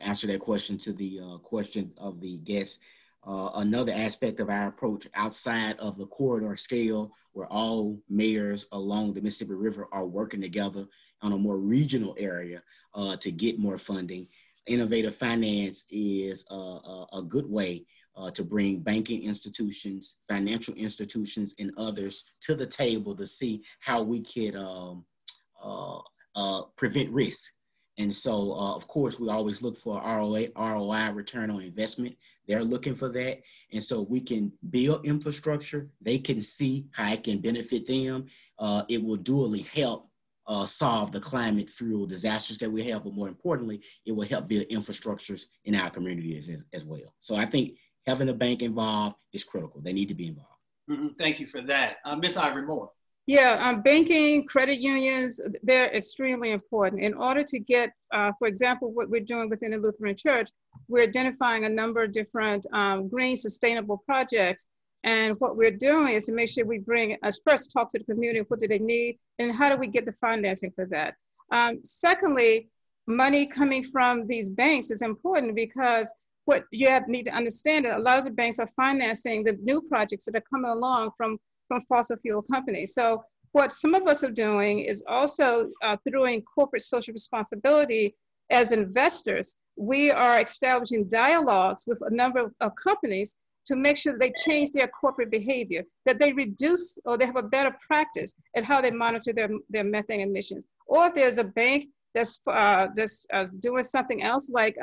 answer that question to the question of the guest. Another aspect of our approach outside of the corridor scale, where all mayors along the Mississippi River are working together on a more regional area to get more funding. Innovative finance is a good way to bring banking institutions, financial institutions, and others to the table to see how we could prevent risk And so, of course, we always look for ROI, return on investment. They're looking for that. And so we can build infrastructure. They can see how it can benefit them. It will dually help solve the climate fuel disasters that we have. But more importantly, it will help build infrastructures in our communities as well. So I think having the bank involved is critical. They need to be involved. Mm-hmm. Thank you for that. Ms. Ivory-Moore. Yeah, banking, credit unions, they're extremely important. In order to get, for example, what we're doing within the Lutheran Church, we're identifying a number of different green sustainable projects. And what we're doing is to make sure we bring us first talk to the community, what do they need, and how do we get the financing for that? Secondly, money coming from these banks is important because what you need to understand that a lot of the banks are financing the new projects that are coming along from fossil fuel companies. So what some of us are doing is also through corporate social responsibility as investors, we are establishing dialogues with a number of companies to make sure they change their corporate behavior, that they reduce or they have a better practice at how they monitor their methane emissions. Or if there's a bank that's doing something else like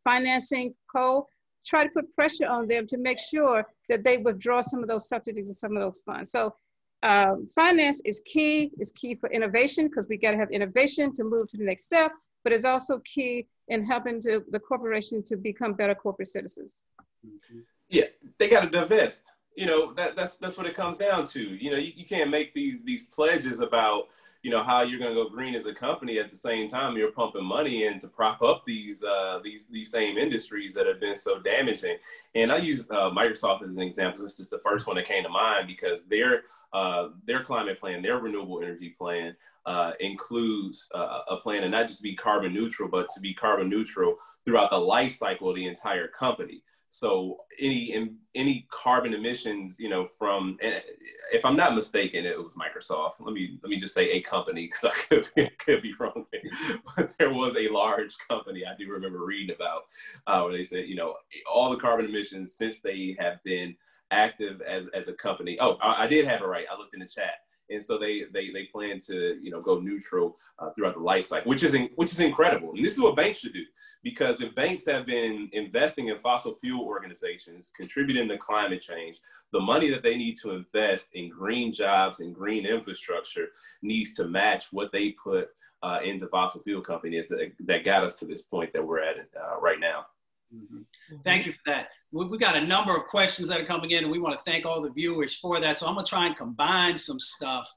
financing coal, try to put pressure on them to make sure that they withdraw some of those subsidies and some of those funds. So finance is key for innovation because we gotta have innovation to move to the next step, but it's also key in helping the corporation to become better corporate citizens. Yeah, they gotta divest. You know, that's what it comes down to. You know, you can't make these pledges about, you know, how you're going to go green as a company at the same time you're pumping money in to prop up these same industries that have been so damaging. And I use Microsoft as an example. It's just the first one that came to mind because their climate plan, their renewable energy plan includes a plan to not just be carbon neutral, but to be carbon neutral throughout the life cycle of the entire company. So any carbon emissions, you know, from, if I'm not mistaken, it was Microsoft. Let me just say a company because I could be wrong. But there was a large company I do remember reading about where they said, you know, all the carbon emissions since they have been active as a company. Oh, I did have it right. I looked in the chat. And so they plan to, you know, go neutral throughout the life cycle, which is incredible. And this is what banks should do, because if banks have been investing in fossil fuel organizations, contributing to climate change, the money that they need to invest in green jobs and green infrastructure needs to match what they put into fossil fuel companies that got us to this point that we're at right now. Mm-hmm. Thank you for that. We got a number of questions that are coming in, and we want to thank all the viewers for that. So I'm going to try and combine some stuff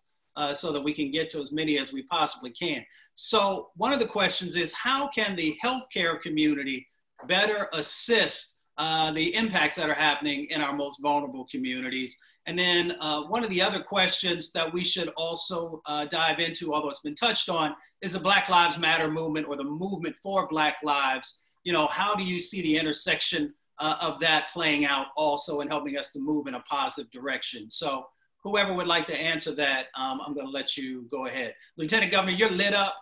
so that we can get to as many as we possibly can. So one of the questions is, how can the healthcare community better assist the impacts that are happening in our most vulnerable communities? And then one of the other questions that we should also dive into, although it's been touched on, is the Black Lives Matter movement, or the movement for Black lives. You know, how do you see the intersection of that playing out also and helping us to move in a positive direction? So whoever would like to answer that, I'm going to let you go ahead. Lieutenant Governor, you're lit up,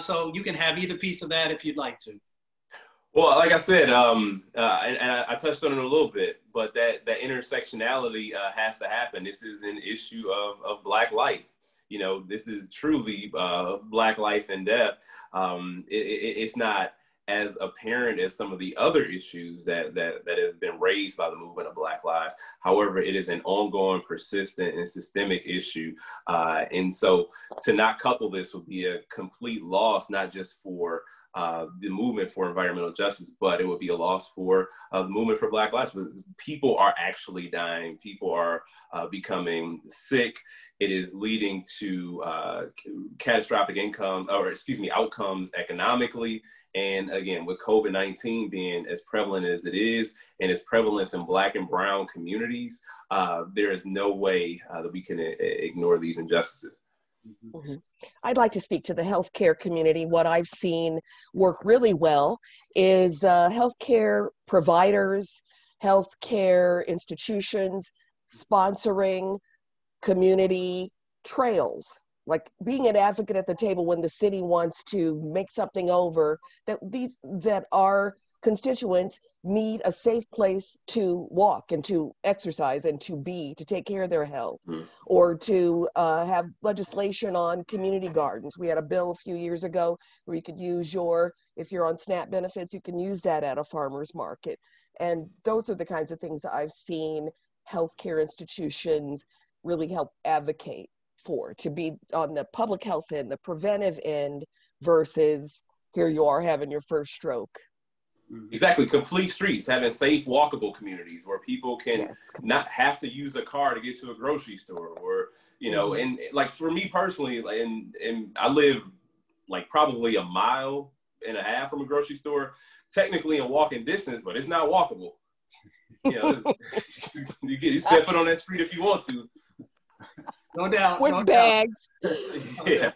so you can have either piece of that if you'd like to. Well, like I said, and I touched on it a little bit, but that intersectionality has to happen. This is an issue of Black life. You know, this is truly Black life and death. It's not as apparent as some of the other issues that have been raised by the movement of Black Lives. However, it is an ongoing, persistent, and systemic issue. And so to not couple this would be a complete loss, not just for the movement for environmental justice, but it would be a loss for the movement for Black lives. People are actually dying. People are becoming sick. It is leading to catastrophic outcomes economically. And again, with COVID-19 being as prevalent as it is, and its prevalence in Black and brown communities, there is no way that we can ignore these injustices. Mm-hmm. I'd like to speak to the healthcare community. What I've seen work really well is healthcare providers, healthcare institutions sponsoring community trails, like being an advocate at the table when the city wants to make something over, that are constituents need a safe place to walk and to exercise and to take care of their health, or to have legislation on community gardens. We had a bill a few years ago where you could use if you're on SNAP benefits, you can use that at a farmer's market. And those are the kinds of things I've seen healthcare institutions really help advocate for, to be on the public health end, the preventive end, versus here you are having your first stroke. Exactly. Complete streets, having safe, walkable communities where people can not have to use a car to get to a grocery store, or, you know, and like for me personally, and I live like probably 1.5 miles from a grocery store, technically in walking distance, but it's not walkable. You know, you step foot on that street if you want to. No doubt. With bags. Yeah.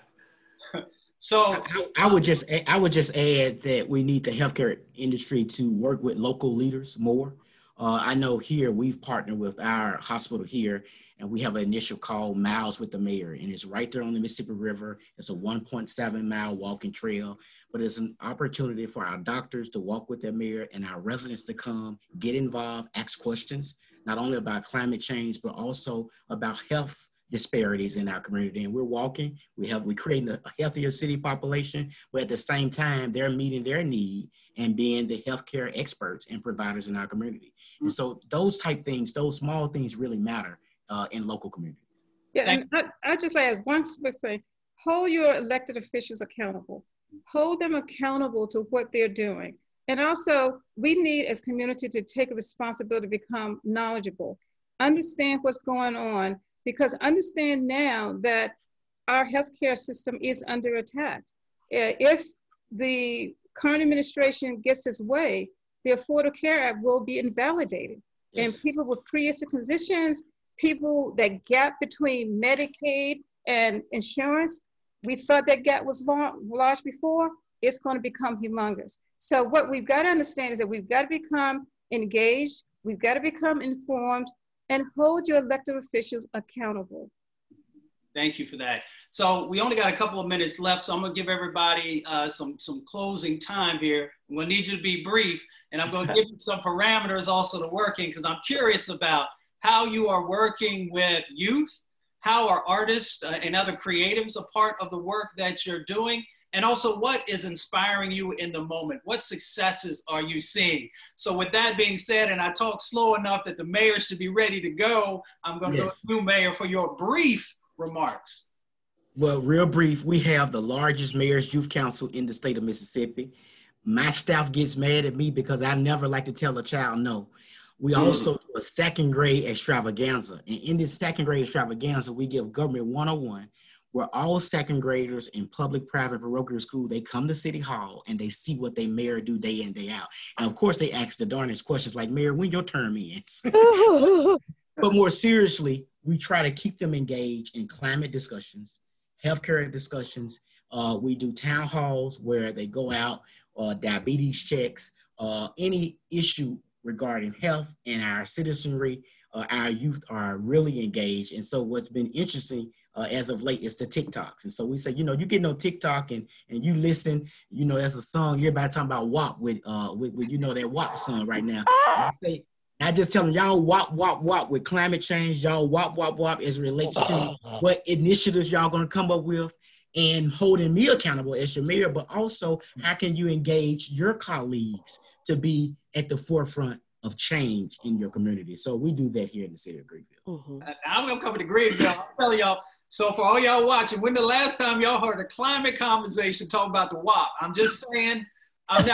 So I would just add that we need the healthcare industry to work with local leaders more. I know here we've partnered with our hospital here, and we have an initiative called Miles with the Mayor, and it's right there on the Mississippi River. It's a 1.7 mile walking trail, but it's an opportunity for our doctors to walk with their mayor and our residents to come, get involved, ask questions, not only about climate change, but also about health disparities in our community. And we're creating a healthier city population, but at the same time, they're meeting their need and being the healthcare experts and providers in our community. And so those type things, those small things really matter in local communities. Yeah, and I just add one quick thing. Hold your elected officials accountable. Hold them accountable to what they're doing. And also, we need as community to take a responsibility to become knowledgeable, understand what's going on, because understand now that our healthcare system is under attack. If the current administration gets its way, the Affordable Care Act will be invalidated. Yes. And people with pre-existing conditions, people, that gap between Medicaid and insurance, we thought that gap was large before, it's going to become humongous. So what we've got to understand is that we've got to become engaged, we've got to become informed, and hold your elected officials accountable. Thank you for that. So we only got a couple of minutes left, so I'm gonna give everybody some closing time here. I'm gonna need you to be brief, and I'm gonna give you some parameters also to work in, because I'm curious about how you are working with youth, how are artists and other creatives a part of the work that you're doing, and also what is inspiring you in the moment? What successes are you seeing? So with that being said, and I talk slow enough that the mayor should be ready to go, I'm gonna go to you, Mayor, for your brief remarks. Well, real brief, we have the largest mayor's youth council in the state of Mississippi. My staff gets mad at me because I never like to tell a child no. We also do a second grade extravaganza. And in this second grade extravaganza, we give government 101, where all second graders in public, private, parochial school, they come to City Hall and they see what they mayor do day in, day out. And of course, they ask the darnest questions like, Mayor, when your term ends? But more seriously, we try to keep them engaged in climate discussions, healthcare discussions. We do town halls where they go out, diabetes checks, any issue regarding health and our citizenry. Our youth are really engaged. And so what's been interesting as of late is the TikToks. And so we say, you know, you get on TikTok and you listen, you know, there's a song, everybody talking about WAP with you know, that WAP song right now. I just tell them, y'all WAP with climate change, y'all WAP as it relates to what initiatives y'all gonna come up with, and holding me accountable as your mayor, but also how can you engage your colleagues to be at the forefront of change in your community. So we do that here in the city of Greenville. I'm coming to Greenville, I'm telling y'all. So for all y'all watching, when the last time y'all heard a climate conversation talk about the WAP? I'm just saying, I'm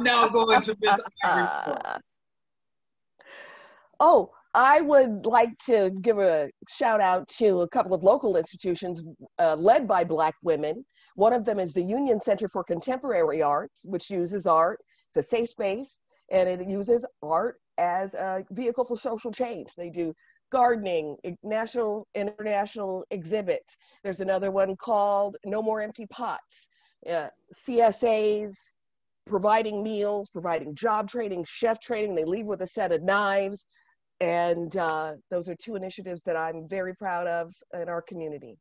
now going to Miss Ivory-Moore. Oh, I would like to give a shout out to a couple of local institutions led by Black women. One of them is the Union Center for Contemporary Arts, which uses art. It's a safe space, and it uses art as a vehicle for social change. They do gardening, national, international exhibits. There's another one called No More Empty Pots. CSAs, providing meals, providing job training, chef training. They leave with a set of knives. And those are two initiatives that I'm very proud of in our community.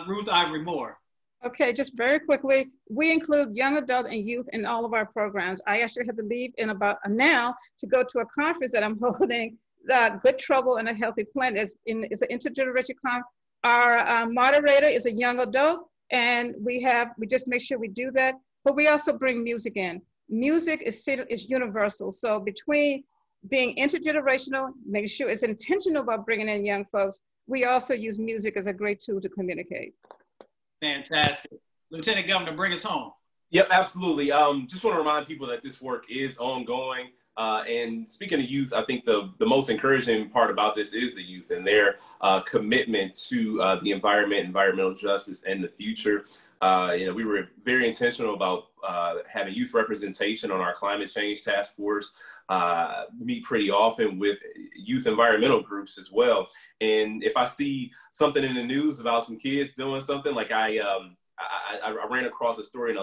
Ruth Ivory-Moore. Okay, just very quickly, we include young adult and youth in all of our programs. I actually had to leave in about now to go to a conference that I'm holding, the Good Trouble and a Healthy Planet. It's an intergenerational conference. Our moderator is a young adult, and we just make sure we do that. But we also bring music in. Music is universal. So between being intergenerational, making sure it's intentional about bringing in young folks, we also use music as a great tool to communicate. Fantastic. Lieutenant Governor, bring us home. Yep, absolutely. Just want to remind people that this work is ongoing. And speaking of youth, I think the most encouraging part about this is the youth and their commitment to the environment, environmental justice, and the future. We were very intentional about having youth representation on our climate change task force, meet pretty often with youth environmental groups as well. And if I see something in the news about some kids doing something, like I ran across a story in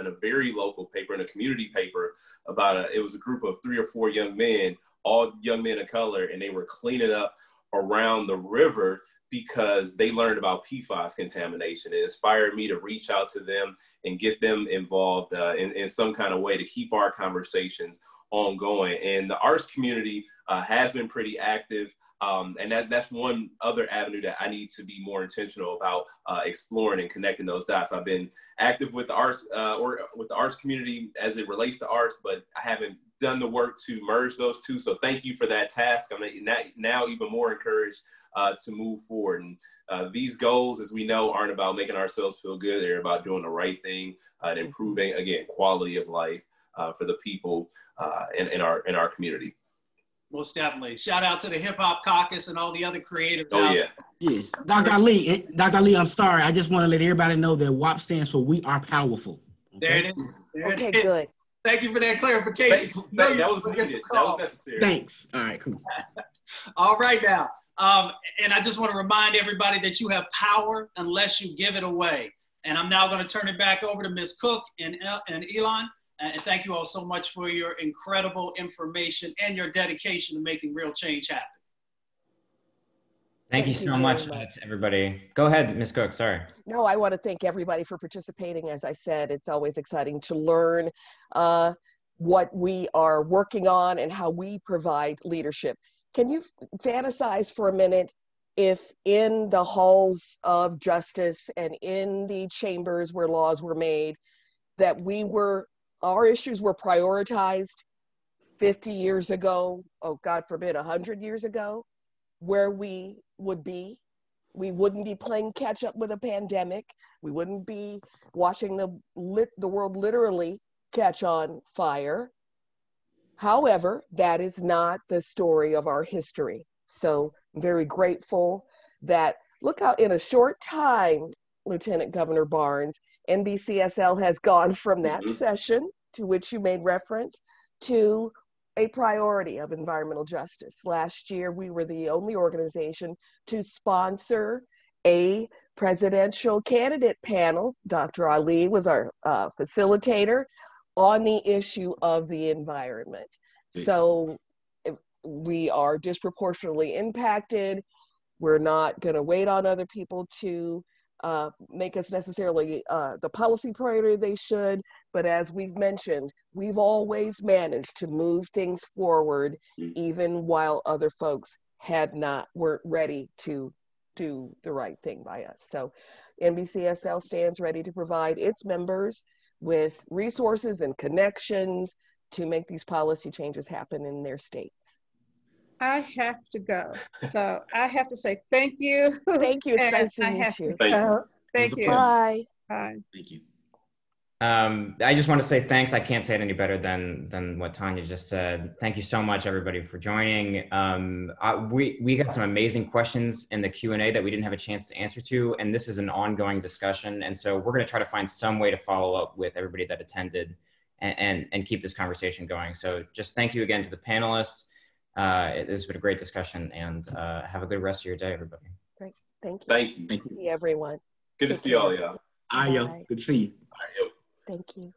a very local paper, in a community paper, about it was a group of 3 or 4 young men, all young men of color, and they were cleaning up around the river because they learned about PFAS contamination. It inspired me to reach out to them and get them involved in some kind of way to keep our conversations ongoing. And the arts community has been pretty active. And that's one other avenue that I need to be more intentional about exploring and connecting those dots. I've been active with the arts or with the arts community as it relates to arts, but I haven't done the work to merge those two. So thank you for that task. I'm now even more encouraged to move forward. And these goals, as we know, aren't about making ourselves feel good. They're about doing the right thing and improving, again, quality of life for the people in our community. Most definitely. Shout out to the Hip Hop Caucus and all the other creators. Oh, yeah. Yes. Dr. Ali, I'm sorry. I just want to let everybody know that WAP stands for We Are Powerful. Okay? There it is. Okay, good. Thank you for that clarification. That was needed. That was necessary. Thanks. All right, cool. All right now. And I just want to remind everybody that you have power unless you give it away. And I'm now going to turn it back over to Ms. Cook and Elon. And thank you all so much for your incredible information and your dedication to making real change happen. Thank you so much to everybody. Go ahead, Ms. Cook, sorry. No, I want to thank everybody for participating. As I said, it's always exciting to learn what we are working on and how we provide leadership. Can you fantasize for a minute if in the halls of justice and in the chambers where laws were made, that our issues were prioritized 50 years ago, oh God forbid, 100 years ago, where we would be? We wouldn't be playing catch up with a pandemic. We wouldn't be watching the world literally catch on fire. However, that is not the story of our history. So I'm very grateful that, look how in a short time, Lieutenant Governor Barnes, NBCSL has gone from that session to which you made reference to a priority of environmental justice. Last year, we were the only organization to sponsor a presidential candidate panel. Dr. Ali was our facilitator on the issue of the environment. So we are disproportionately impacted. We're not going to wait on other people to make us necessarily the policy priority they should, but as we've mentioned, we've always managed to move things forward even while other folks weren't ready to do the right thing by us. So NBCSL stands ready to provide its members with resources and connections to make these policy changes happen in their states. I have to go. So I have to say thank you. Thank you. It's nice to meet you. Thank you. Bye. Bye. Thank you. I just want to say thanks. I can't say it any better than what Tanya just said. Thank you so much, everybody, for joining. We got some amazing questions in the Q&A that we didn't have a chance to answer to, and this is an ongoing discussion. And so we're going to try to find some way to follow up with everybody that attended and keep this conversation going. So just thank you again to the panelists. It has been a great discussion, and have a good rest of your day, everybody. Great. Thank you. Thank you. Thank you. See everyone. Good to see all y'all. Ayo. Good to see you. All right, yo. Thank you.